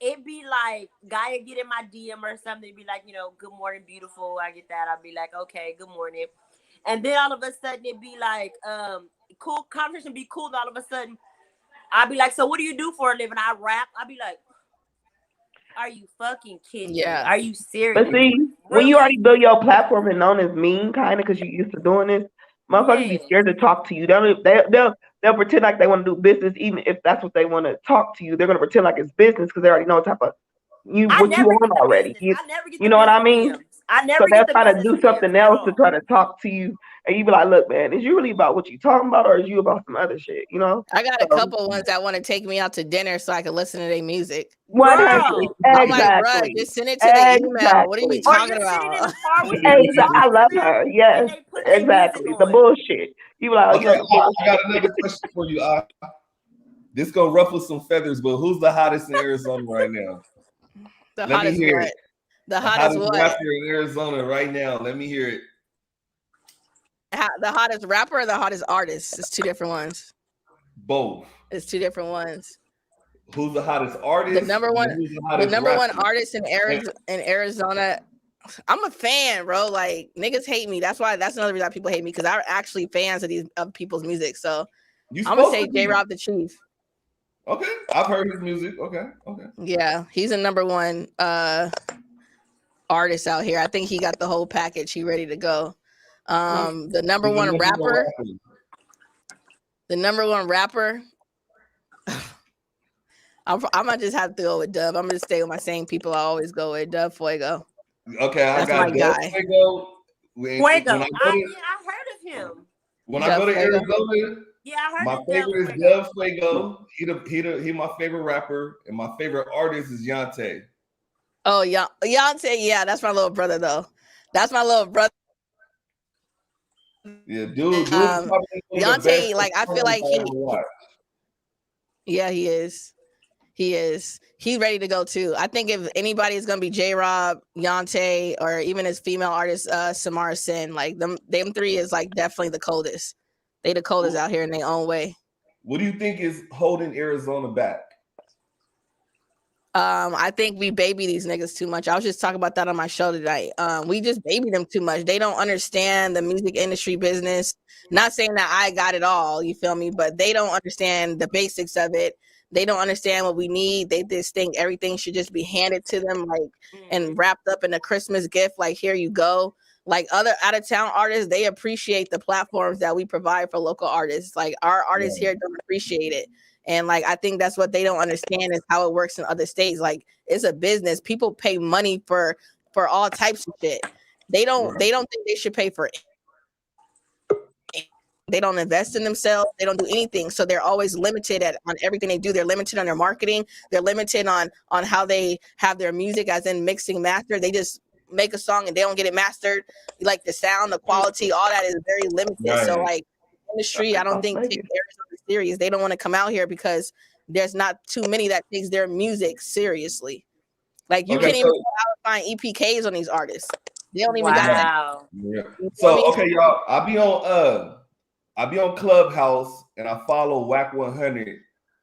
it be like guy get in my DM or something, be like, good morning, beautiful. I get that. I'll be like, okay, good morning. And then all of a sudden it be like, cool conversation, be cool. And all of a sudden I'll be like, so what do you do for a living? I rap. I'll be like, are you fucking kidding me? Are you serious? But see, when you already build your platform and known as mean, kind of, because you're used to doing this, motherfuckers be scared to talk to you. They'll pretend like they want to do business, even if that's what they want to talk to you. They're gonna pretend like it's business because they already know what type of what you want already. You know what I mean? So they'll try to do something else to try to talk to you, and you be like, "Look, man, is you really about what you talking about, or is you about some other shit?" You know? I got a couple ones that want to take me out to dinner so I can listen to their music. Exactly. I'm like, bro, just send it to the email. What are you talking about? I love her. Yes, exactly. The bullshit. You like, okay, I got another question for you. This gonna ruffle some feathers, but who's the hottest in Arizona right now? The hottest what? The hottest what? Rapper in Arizona right now. Let me hear it. The hottest rapper or the hottest artist? It's two different ones. Both. It's two different ones. Who's the hottest artist? The number one artist in Arizona. I'm a fan, bro. Like niggas hate me. That's another reason people hate me because I'm actually fans of people's music. So I'm gonna say J-Rob the Chief. Okay, I've heard his music. Okay. Yeah, he's a number one artist out here. I think he got the whole package. He ready to go. The number one rapper. The number one rapper. I'm gonna just have to go with Dub. I'm gonna stay with my same people I always go with. Dub Fuego. Okay, I got my guy. Fuego. I heard of him. When I go to Arizona, I heard my favorite is Dub Fuego. He my favorite rapper, and my favorite artist is Yante. Oh, Yante, yeah, that's my little brother though. That's my little brother. Yeah, dude. Yante, like I feel like he is. He's ready to go too. I think if anybody is gonna be J-Rob, Yante, or even his female artist, Samara Sin, like them three is like definitely the coldest. They the coldest out here in their own way. What do you think is holding Arizona back? I think we baby these niggas too much. I was just talking about that on my show tonight. We just baby them too much. They don't understand the music industry business. Not saying that I got it all, you feel me? But they don't understand the basics of it. They don't understand what we need. They just think everything should just be handed to them, like, and wrapped up in a Christmas gift. Like, here you go. Like other out-of-town artists, they appreciate the platforms that we provide for local artists. Like our artists here don't appreciate it. And like, I think that's what they don't understand is how it works in other states. Like it's a business. People pay money for all types of shit. They don't think they should pay for They don't invest in themselves. They don't do anything. So they're always limited on everything they do. They're limited on their marketing. They're limited on how they have their music, as in mixing, master. They just make a song and they don't get it mastered. Like the sound, the quality, all that is very limited. Right. So like industry, I don't think takes Arizona serious. They don't want to come out here because there's not too many that takes their music seriously. Like you can't even find EPKs on these artists. They don't even got that. Yeah. So okay, y'all. I be on Clubhouse and I follow Whack 100,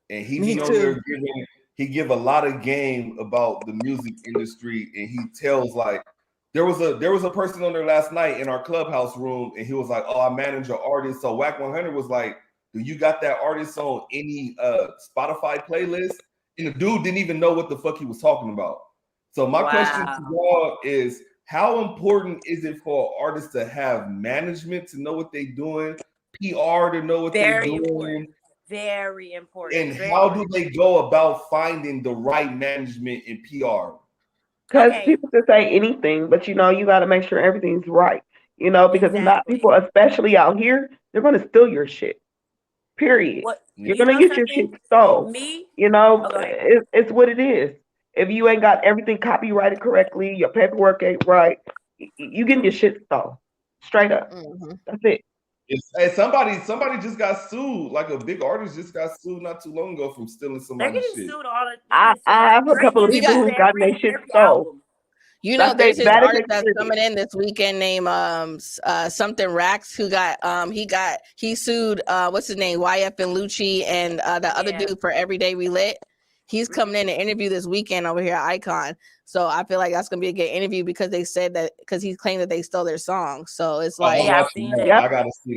and he be on there giving. He give a lot of game about the music industry, and he tells like there was a person on there last night in our Clubhouse room, and he was like, "Oh, I manage an artist." So Whack 100 was like, "Do you got that artist on any Spotify playlist?" And the dude didn't even know what the fuck he was talking about. So my question to y'all is, how important is it for artists to have management to know what they're doing, PR to know what they're doing? Very important. And how do they go about finding the right management in PR? Because people can say anything, but you got to make sure everything's right. Because if not, people, especially out here, they're going to steal your shit. Period. You're going to get your shit stolen. It's what it is. If you ain't got everything copyrighted correctly, your paperwork ain't right, you getting your shit stolen. Straight up. That's it. Hey, somebody just got sued. Like a big artist just got sued not too long ago from stealing somebody's shit. I have a couple of people who got their shit stolen. There's this artist that's coming in this weekend named something Rax, who got he sued what's his name, YF and Lucci and the other dude for Everyday Relit. He's coming in to interview this weekend over here at Icon. So I feel like that's gonna be a good interview because they said that because he claimed that they stole their song. So it's like I gotta see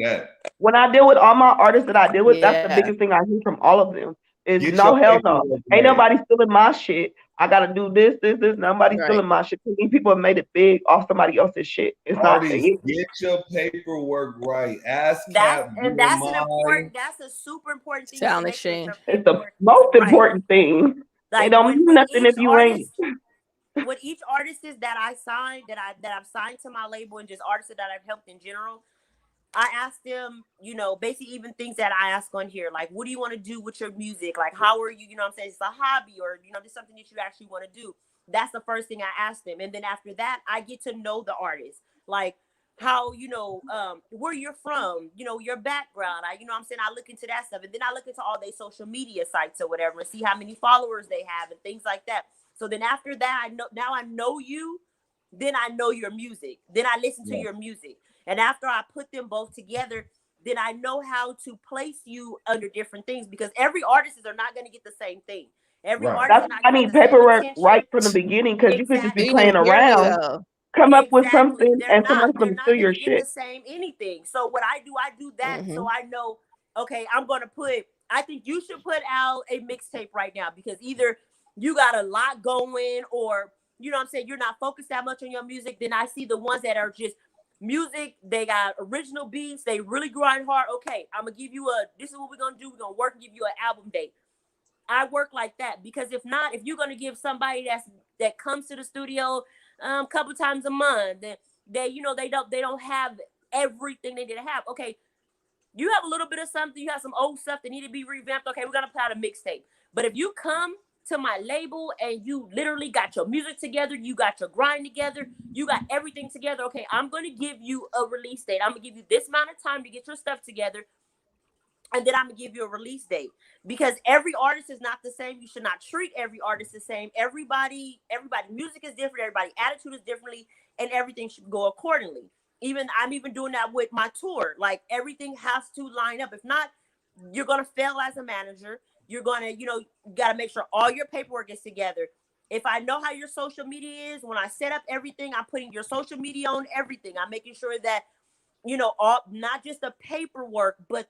that. When I deal with all my artists that I deal with, that's the biggest thing I hear from all of them. Is no, hell no. Ain't nobody stealing my shit. I gotta do this. Nobody's stealing my shit. These people have made it big off somebody else's shit. It's artists, not get your paperwork right. Ask that's a super important thing. Sound exchange. It's the most important thing. Like, it don't mean nothing if you ain't. With each artist that I signed, that I've signed to my label, and just artists that I've helped in general, I asked them, basically even things that I ask on here, like, what do you want to do with your music? Like, how are you, what I'm saying, it's a hobby, or, just something that you actually want to do. That's the first thing I ask them. And then after that, I get to know the artist, like how, where you're from, your background. I look into that stuff. And then I look into all their social media sites or whatever and see how many followers they have and things like that. So then after that, I know you, then I know your music. Then I listen to your music. And after I put them both together, then I know how to place you under different things, because every artist are not going to get the same thing. Every artist. I need paperwork right from the beginning, because you could just be playing around, come up with something, and someone's going to steal your shit. The same anything. So what I do that, so I know, okay, I'm going to put. I think you should put out a mixtape right now, because either you got a lot going, or you're not focused that much on your music. Then I see the ones that are just music, they got original beats, they really grind hard. Okay, I'm gonna give you this is what we're gonna do. We're gonna work and give you an album date. I work like that, because if not, if you're gonna give somebody that comes to the studio a couple times a month, then they don't have everything they need to have. Okay, you have a little bit of something, you have some old stuff that need to be revamped. Okay, we're gonna put out a mixtape. But if you come to my label and you literally got your music together, you got your grind together, you got everything together, okay, I'm going to give you a release date. I'm going to give you this amount of time to get your stuff together, and then I'm going to give you a release date. Because every artist is not the same. You should not treat every artist the same. Everybody music is different, everybody attitude is differently, and everything should go accordingly. I'm even doing that with my tour. Like, everything has to line up. If not, you're going to fail as a manager. You're going to, you got to make sure all your paperwork is together. If I know how your social media is, when I set up everything, I'm putting your social media on everything. I'm making sure that, all, not just the paperwork, but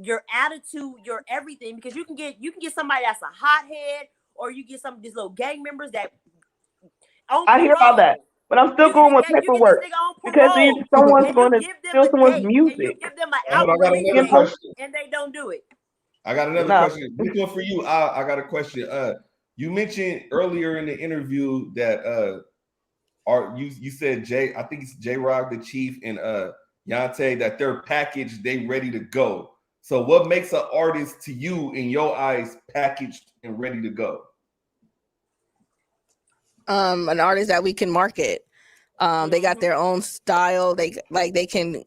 your attitude, your everything, because you can get somebody that's a hothead, or you get some of these little gang members that. I hear all that, but I'm still going with paperwork, because someone's going to steal someone's music. You give them an album, and they don't do it. I got another question. This one for you. I got a question. You mentioned earlier in the interview that you said I think it's J-Rock the Chief and Yante, that they're packaged, they ready to go. So what makes an artist to you, in your eyes, packaged and ready to go? An artist that we can market. They got their own style. They can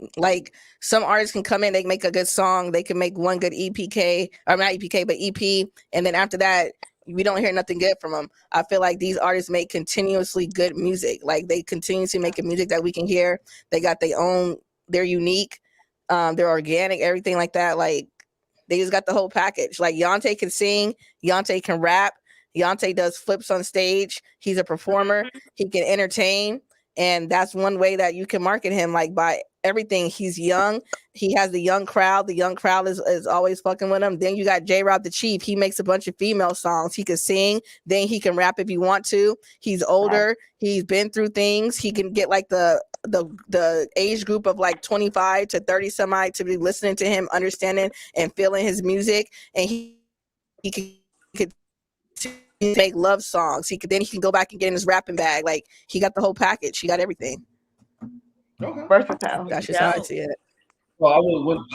some artists can come in, they make a good song, they can make one good EPK, or not EPK, but EP, and then after that, we don't hear nothing good from them. I feel like these artists make continuously good music. Like they continuously making music that we can hear. They got their own, they're unique, they're organic, everything like that. Like they just got the whole package. Like Yante can sing, Yante can rap, Yante does flips on stage. He's a performer. He can entertain. And that's one way that you can market him, like by everything. He's young. He has the young crowd. The young crowd is always fucking with him. Then you got J-Rob the Chief. He makes a bunch of female songs. He can sing. Then he can rap if you want to. He's older. He's been through things. He can get like the age group of like 25 to 30 somebody to be listening to him, understanding and feeling his music. And he could make love songs. He can go back and get in his rapping bag. Like he got the whole package. He got everything. Okay. Versatile. That's just how I see it. Well,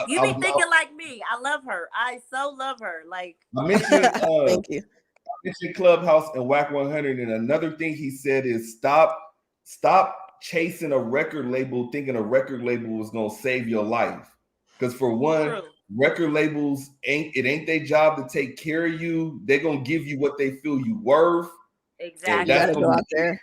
You be thinking like me. I love her. I so love her. Like I mentioned, thank you. I mentioned Clubhouse and Whack 100, and another thing he said is stop chasing a record label, thinking a record label was gonna save your life. Because for one, True. record labels ain't their job to take care of you. They're gonna give you what they feel you worth. exactly. You gotta That's go out there.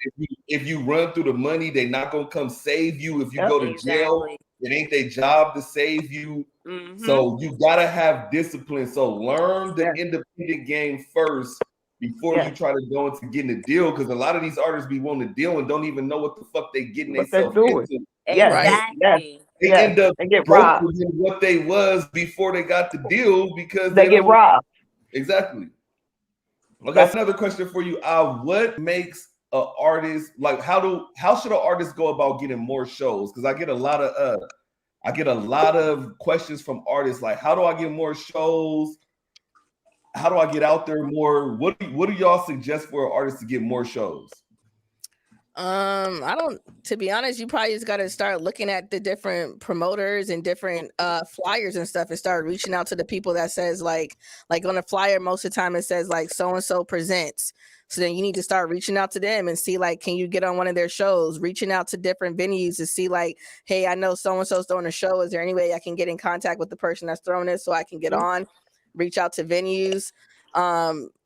if you run through the money, they're not gonna come save you. If you go to jail, Exactly. it ain't their job to save you. Mhm. So you gotta have discipline. So learn the independent game first before you try to go into getting a deal. Because a lot of these artists be wanting to deal and don't even know what the fuck they getting What they're themselves doing. into. Exactly. They end up They get broke robbed. than what they was before they got the deal because They get don't- robbed. Exactly. Okay, that's another question for you. What makes an artist, like how should an artist go about getting more shows? Because I get a lot of questions from artists like, how do I get more shows? How do I get out there more? What do y'all suggest for an artist to get more shows? To be honest, you probably just got to start looking at the different promoters and different flyers and stuff and start reaching out to the people that says like on a flyer, most of the time it says like so-and-so presents. So then you need to start reaching out to them and see like, can you get on one of their shows, reaching out to different venues to see like, hey, I know so-and-so's throwing a show. Is there any way I can get in contact with the person that's throwing it so I can get on, reach out to venues?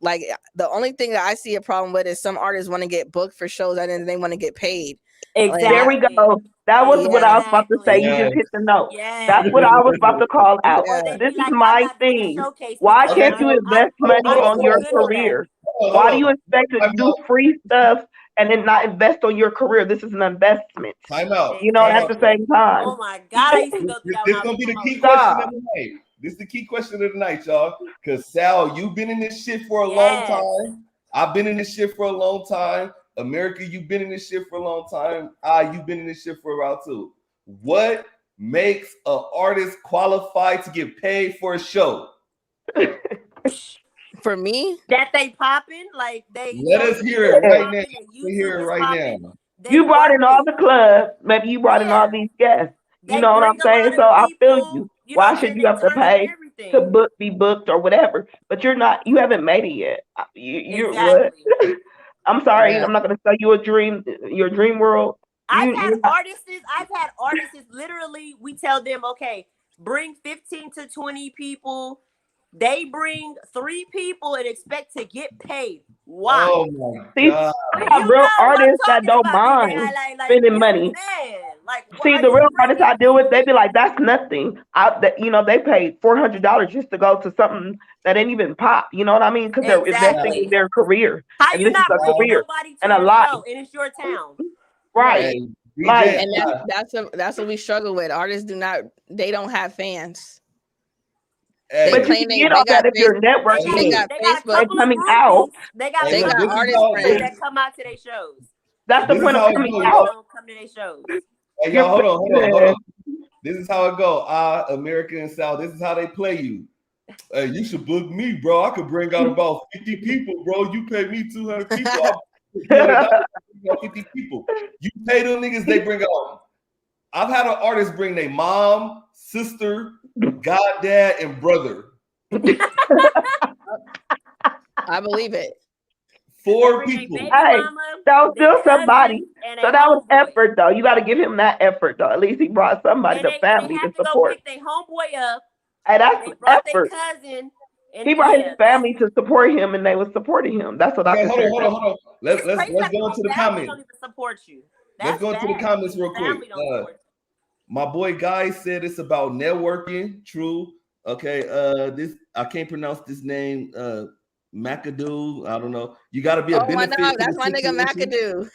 Like the only thing that I see a problem with is some artists want to get booked for shows and then they want to get paid. Exactly. There we go. That was what I was about to say. You just hit the note. That's what I was about to call out. This is my thing. Why can't you invest money on your career? Why do you expect to do free stuff and then not invest on your career? This is an investment. Time out. You know, at the same time. Oh my God, I used to go through that. This is gonna be the key question of the night. This is the key question of the night, y'all. Because Sal, you've been in this shit for a long time. I've been in this shit for a long time. America, you've been in this shit for a long time. You've been in this shit for a while too. What makes an artist qualified to get paid for a show? For me, that they popping, like they. Let us hear it right now. We hear it right now. You brought in all the clubs. Maybe you brought in all these guests. You know what I'm saying? So I feel you. Why should you have to pay to be booked or whatever? But you're not. You haven't made it yet. You're what? I'm sorry. I'm not going to sell you a dream. Your dream world. I've had artists literally. We tell them, okay, bring 15 to 20 people. They bring 3 people and expect to get paid. Why? Oh my God. See, I have real artists that don't mind spending money. See, the real artists I deal with, they be like, "That's nothing." They paid $400 just to go to something that ain't even pop. You know what I mean? Because they're investing in their career. How and you this not is a career and a lot. And it's your town, right? And that's what we struggle with. Artists don't have fans. Hey, but you can get all that if you're networking. They got Facebook coming out. They got artist friends that come out to their shows. That's the point of coming out. Come to their shows. Hey, y'all, hold on. This is how it go. America and South. This is how they play you. Hey, you should book me, bro. I could bring out about 50 people, bro. You pay me 200 people. I'll $200 50 people. You pay them niggas, they bring out I've had an artist bring their mom, sister, goddad, and brother. I believe it. 4 Bring their people. baby Hey, mama, that was their still somebody. cousin, and So a that was homeboy. effort, though. You got to give him that effort, though. At least he brought somebody, And the they family, to have to go support. pick their homeboy up. Hey, that's They brought their effort. cousin. And He brought yeah, his family to support him, and they was supporting him. That's what I Okay, consider. hold on. Let's it's crazy go that into the your family comments. don't even support you. Let's That's go into the bad. comments real Your family quick. don't support you. My boy Guy said it's about networking. True. Okay. This I can't pronounce this name. McAdoo. I don't know. You got to be a Oh my benefit. God, to that's the my nigga situation.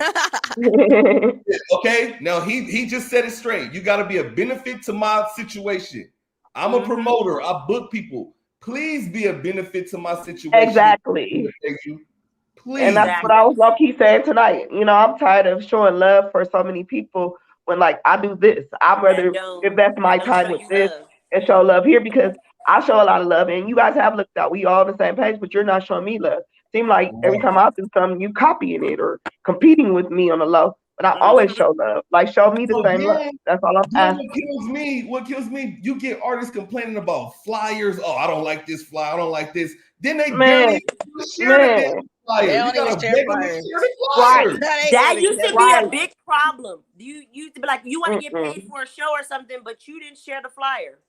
McAdoo. Okay. Now he just said it straight. You got to be a benefit to my situation. I'm a promoter. I book people. Please be a benefit to my situation. Exactly. Thank you. Please. And that's what I was low key saying tonight. You know, I'm tired of showing love for so many people when, like, I do this. I'd rather invest my time with this and show love here, because I show a lot of love, and you guys have looked out. We all on the same page, but you're not showing me love. Seem like every time I do something, you copying it or competing with me on the low. But I always show love. Like, show me the same love. That's all I'm asking. What kills me, you get artists complaining about flyers. Oh, I don't like this flyer. I don't like this. Then they barely share the flyer. They You don't even gotta share beg them to flyers. share the flyer. That used to be a big problem. You used to be like, you want to get paid for a show or something, but you didn't share the flyer.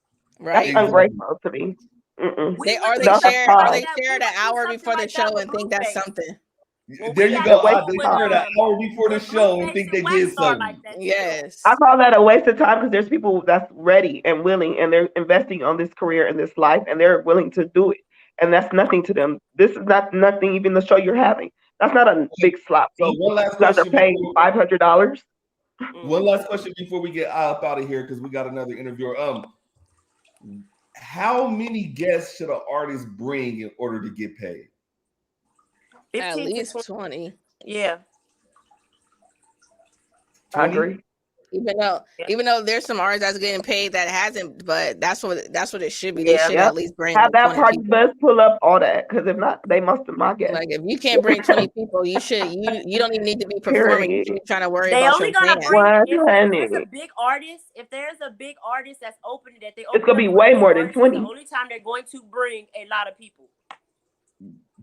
Right. That's ungrateful to me. They share the hour before the show and think that's something. There you go. They share the hour before the show and think they did something. Yes. I call that a waste of time, because there's people that's ready and willing, and they're investing on this career and this life, and they're willing to do it. And that's nothing to them. This is not nothing, even the show you're having. That's not a big slop. So one last you guys are question. paying $500. One last question before we get up out of here, because we got another interviewer. How many guests should an artist bring in order to get paid? At least 20. Yeah. 20? I agree. Even though there's some artists that's getting paid that hasn't, but that's what it should be. They should Yep. at least bring have that 20 party people. bus pull up all that, because if not, they must have my guess. Like, if you can't bring 20 people, you don't even need to be performing. You should be trying to worry about your fans. If there's a big artist that's opening that they open, it's gonna be way more than 20. The only time they're going to bring a lot of people.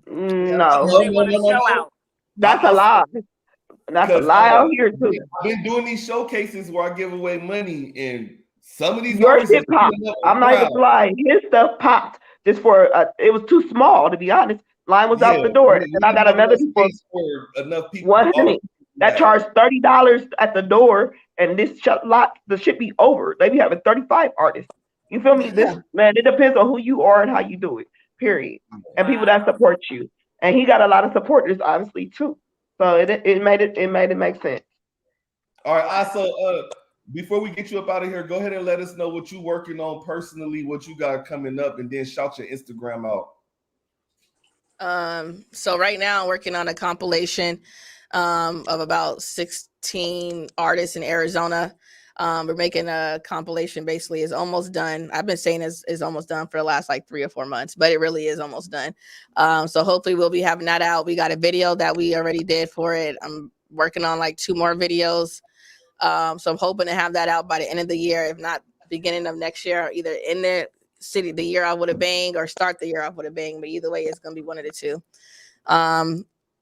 No. They want to show out. That's a lie. That's a lie out here too. I've been doing these showcases where I give away money, and some of these your shit popped. I'm not even lying. His stuff popped just for it was too small, to be honest. Line was out the door, and I got another people. Enough people. That charged $30 at the door, and this lot the shit be over. They be having 35 artists. You feel me? This man, it depends on who you are and how you do it. Period. And people that support you. And he got a lot of supporters, obviously, too. So it made it make sense. All right, so before we get you up out of here, go ahead and let us know what you're working on personally, what you got coming up, and then shout your Instagram out. So right now I'm working on a compilation of about 16 artists in Arizona. We're making a compilation, basically. It's almost done. I've been saying it's almost done for the last like 3 or 4 months, but it really is almost done. So hopefully we'll be having that out. We got a video that we already did for it. I'm working on like 2 more videos. So I'm hoping to have that out by the end of the year, if not beginning of next year, either in the city, the year off with a bang, or start the year off with a bang. But either way, it's going to be one of the two.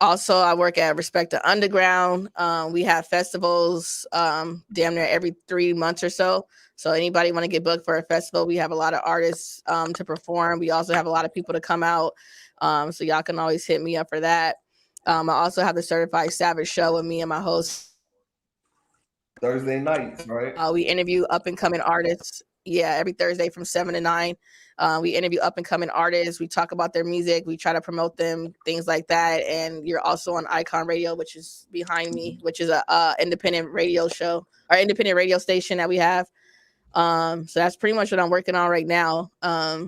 Also, I work at Respect the Underground. We have festivals damn near every 3 months or so. So anybody want to get booked for a festival, we have a lot of artists to perform. We also have a lot of people to come out. So y'all can always hit me up for that. I also have the Certified Savage show with me and my host. Thursday nights, right? We interview up and coming artists. Yeah, every Thursday from 7 to 9. We interview up and coming artists. We talk about their music. We try to promote them, things like that. And you're also on Icon Radio, which is behind me, which is a independent radio show, or independent radio station that we have. So that's pretty much what I'm working on right now. What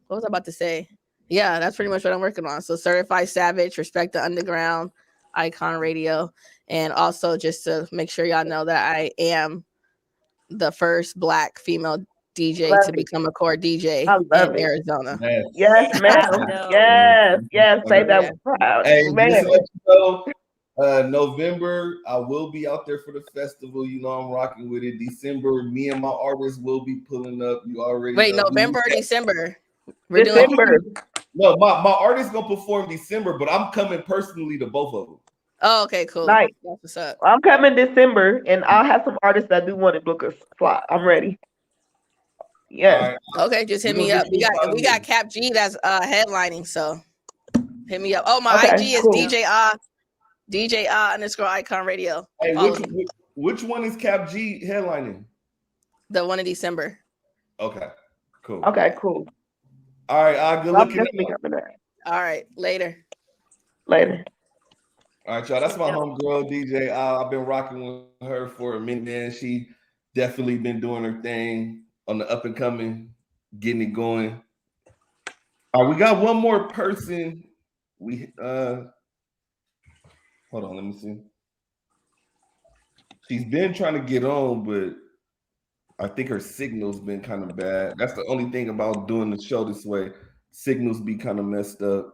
was I about to say? Yeah, that's pretty much what I'm working on. So Certified Savage, Respect the Underground, Icon Radio, and also just to make sure y'all know that I am the first Black female DJ to become a core DJ in Arizona. Yes, ma'am. Yes. Say that with proud. Hey, man. just to let you know, November, I will be out there for the festival. You know, I'm rocking with it. December, me and my artists will be pulling up. You already Wait, know. November or December? We're doing December. No, my artist gonna perform December, but I'm coming personally to both of them. Oh, okay, cool. Nice. That's what's up. I'm coming December, and I'll have some artists that do want to book a slot. I'm ready. Yes. All right. Okay, just hit me up. We got Cap G that's headlining, so hit me up. Oh, my Okay, IG is cool. DJ underscore icon radio. Hey, Follow which one is Cap G headlining? the one in December. Okay, cool. Okay, cool. All right, good I'm looking. definitely coming there. All right, later. Later. All right, y'all. That's my homegirl, DJ. I've been rocking with her for a minute, man. She definitely been doing her thing on the up and coming, getting it going. All right, we got one more person. We hold on, let me see. She's been trying to get on, but I think her signal's been kind of bad. That's the only thing about doing the show this way. Signals be kind of messed up.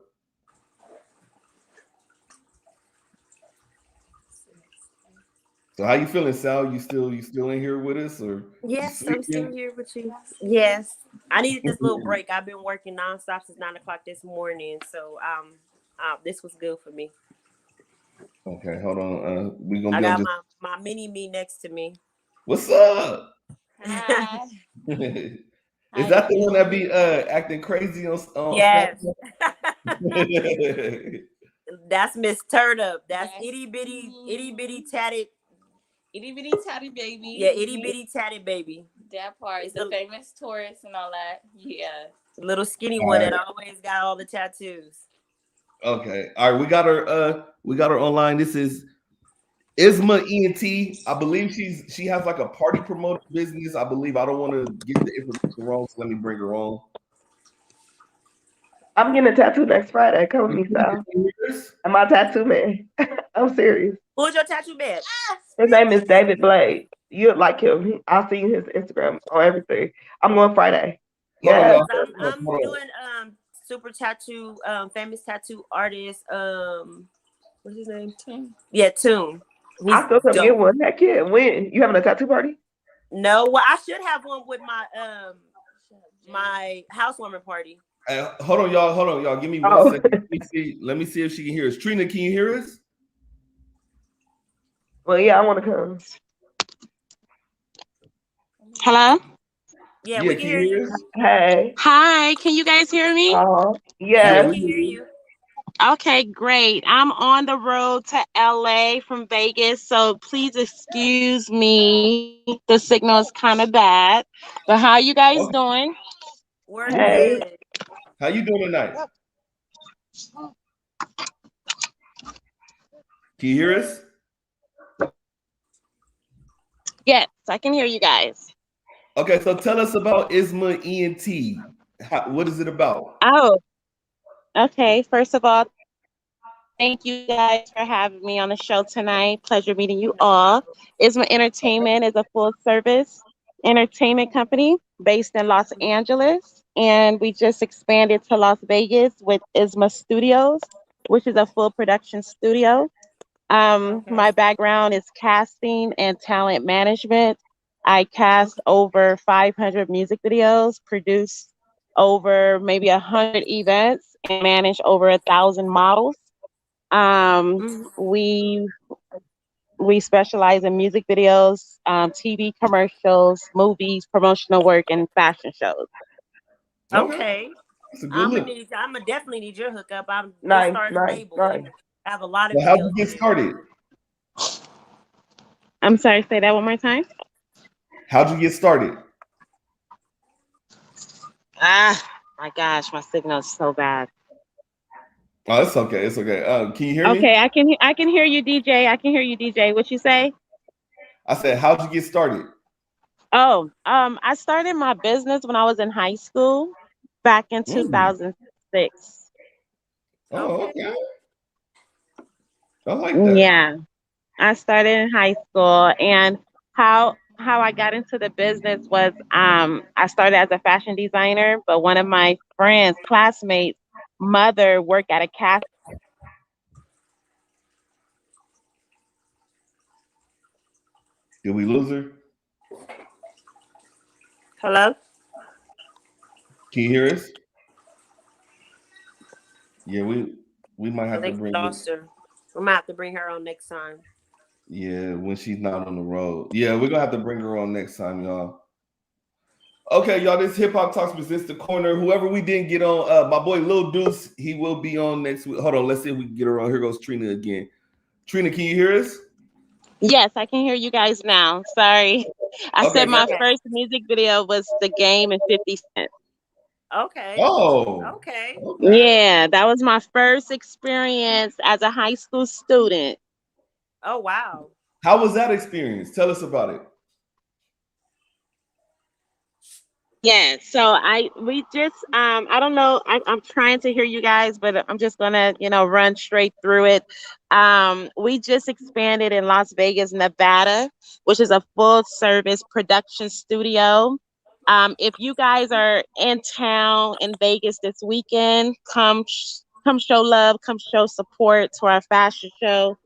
So how you feeling, Sal? You still in here with us, or Yes, I'm still here with you. Yes, I needed this little break. I've been working nonstop since 9 o'clock this morning, so this was good for me. Okay, hold on. We gonna. I be got on my mini me next to me. What's up? Hi. Is that the one that be acting crazy on Yes. Snapchat? That's Miss Turnip. That's Yes. itty bitty tatted. Itty bitty tatty baby. Yeah, itty bitty tatted baby. That part. It's The a- famous tourist and all that. Yeah. Little skinny All one right. that always got all the tattoos. Okay. All right, we got her online. This is Isma ENT. I believe she has like a party promoter business. I believe. I don't want to get the information wrong, so let me bring her on. I'm getting a tattoo next Friday. Come with me, Sal. I'm my tattoo man. I'm serious. Who's your tattoo man? His name is David Blade. You'd like him. I'll see his Instagram on everything. I'm going Friday. Hold on, Yeah. y'all. I'm Hold on. doing super tattoo famous tattoo artist what's his name? Toon. Yeah, Toon. He's I still come dope. get one. Heck yeah. When? You having a tattoo party? No, well I should have one with my housewarming party. Hold on, y'all. Give me one Oh. second. Let me see if she can hear us. Trina, can you hear us? Well, yeah, I want to come. Hello? Yeah, we can hear you. us? Hey. Hi, can you guys hear me? Oh, Yeah, yes. we can hear you. Okay, great. I'm on the road to LA from Vegas, so please excuse me. The signal is kind of bad. But how you guys doing? We're Hey. good. How you doing tonight? Can you hear us? Yes, I can hear you guys. Okay, so tell us about Isma ENT. What is it about? Oh, okay. First of all, thank you guys for having me on the show tonight. Pleasure meeting you all. Isma Entertainment is a full-service entertainment company based in Los Angeles, and we just expanded to Las Vegas with Isma Studios, which is a full production studio. My background is casting and talent management. I cast over 500 music videos, produced over maybe 100 events, and managed over 1,000 models. We specialize in music videos, TV commercials, movies, promotional work, and fashion shows. Okay. That's a good look. I'm gonna definitely need your hookup. I'm Nice, just starting a nice, label. nice. I have a lot of Well, how'd you videos. get started? I'm sorry, say that one more time. How'd you get started? My gosh, my signal is so bad. Oh, it's okay. It's okay. Can you hear me? Okay, I can hear you, DJ. I can hear you, DJ. What you say? I said, how'd you get started? Oh, I started my business when I was in high school back in 2006. Oh, okay. I like that. Yeah, I started in high school, and how I got into the business was I started as a fashion designer, but one of my friends, classmates, mother worked at a Did we lose her? Hello? Can you hear us? Yeah, we might I have to think we bring lost her. We might have to bring her on next time. Yeah, when she's not on the road. Yeah, we're gonna have to bring her on next time, y'all. Okay, y'all. This Hip Hop Talks presents the corner. Whoever we didn't get on, my boy Lil Deuce, he will be on next week. Hold on, let's see if we can get her on. Here goes Trina again. Trina, can you hear us? Yes, I can hear you guys now. Sorry. I Okay, said my okay. first music video was The Game and 50 Cent. Okay. Oh, Okay. Yeah, that was my first experience as a high school student. Oh wow. How was that experience? Tell us about it. Yeah, so we just I don't know, I'm trying to hear you guys, but I'm just gonna run straight through it. We just expanded in Las Vegas, Nevada, which is a full service production studio. If you guys are in town in Vegas this weekend, come show love, come show support to our fashion show.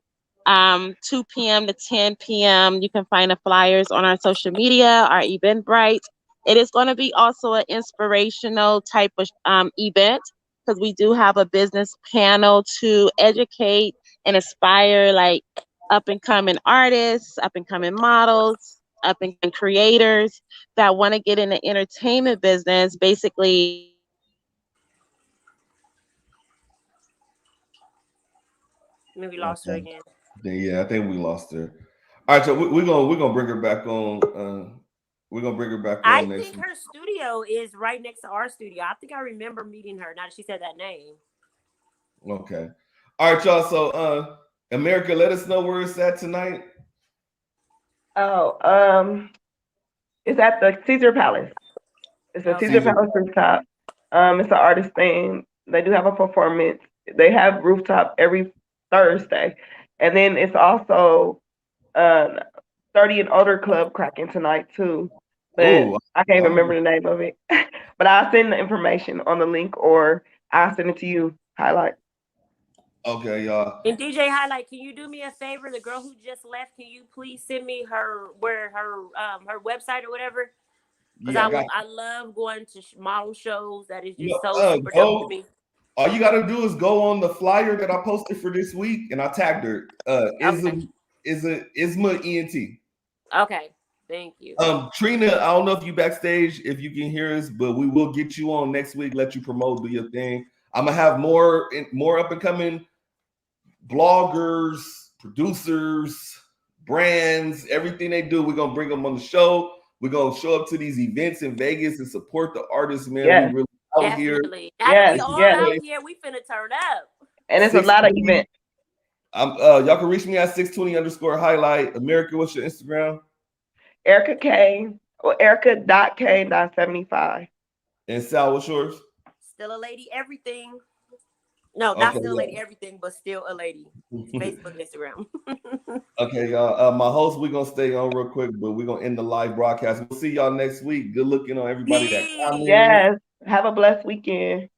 2 p.m. to 10 p.m. You can find the flyers on our social media, our Eventbrite. It is going to be also an inspirational type of event because we do have a business panel to educate and inspire like up and coming artists, up and coming models, up and coming creators that want to get in the entertainment business. Basically, Maybe lost her again. Yeah, I think we lost her. All right, so we're gonna bring her back on. We're gonna bring her back on I next think week. her studio is right next to our studio. I think I remember meeting her now that she said that name. Okay. All right, y'all. So America, let us know where it's at tonight. Oh, it's at the Caesar Palace. It's a Caesar Caesar. Palace rooftop. It's an artist thing. They do have a performance. They have rooftop every Thursday, and then it's also 30 and older club cracking tonight too. But Ooh, I can't even remember the name of it. But I'll send the information on the link, or I'll send it to you. Highlight. Okay, y'all. And DJ Highlight, can you do me a favor? The girl who just left, can you please send me her website or whatever? Because Yeah, I love going to model shows. That is just No, so super dope to me. all you gotta do is go on the flyer that I posted for this week, and I tagged her. Isma ENT. Okay, thank you. Trina, I don't know if you backstage, if you can hear us, but we will get you on next week. Let you promote, do your thing. I'm gonna have more up and coming bloggers, producers, brands, everything they do. We're gonna bring them on the show. We're gonna show up to these events in Vegas and support the artists, man. Yes. We really out here. Definitely. Now that we all out here, we finna turn up. And it's a lot of events. Y'all can reach me at 620_highlight. America, what's your Instagram? Erica K or Erica.K.75. And Sal, what's yours? Still a lady, everything. No, not Okay, still a yeah. lady, everything, but still a lady. Facebook, Instagram. Okay, y'all. My host, we're gonna stay on real quick, but we're gonna end the live broadcast. We'll see y'all next week. Good looking on everybody that commented. Yes. Have a blessed weekend.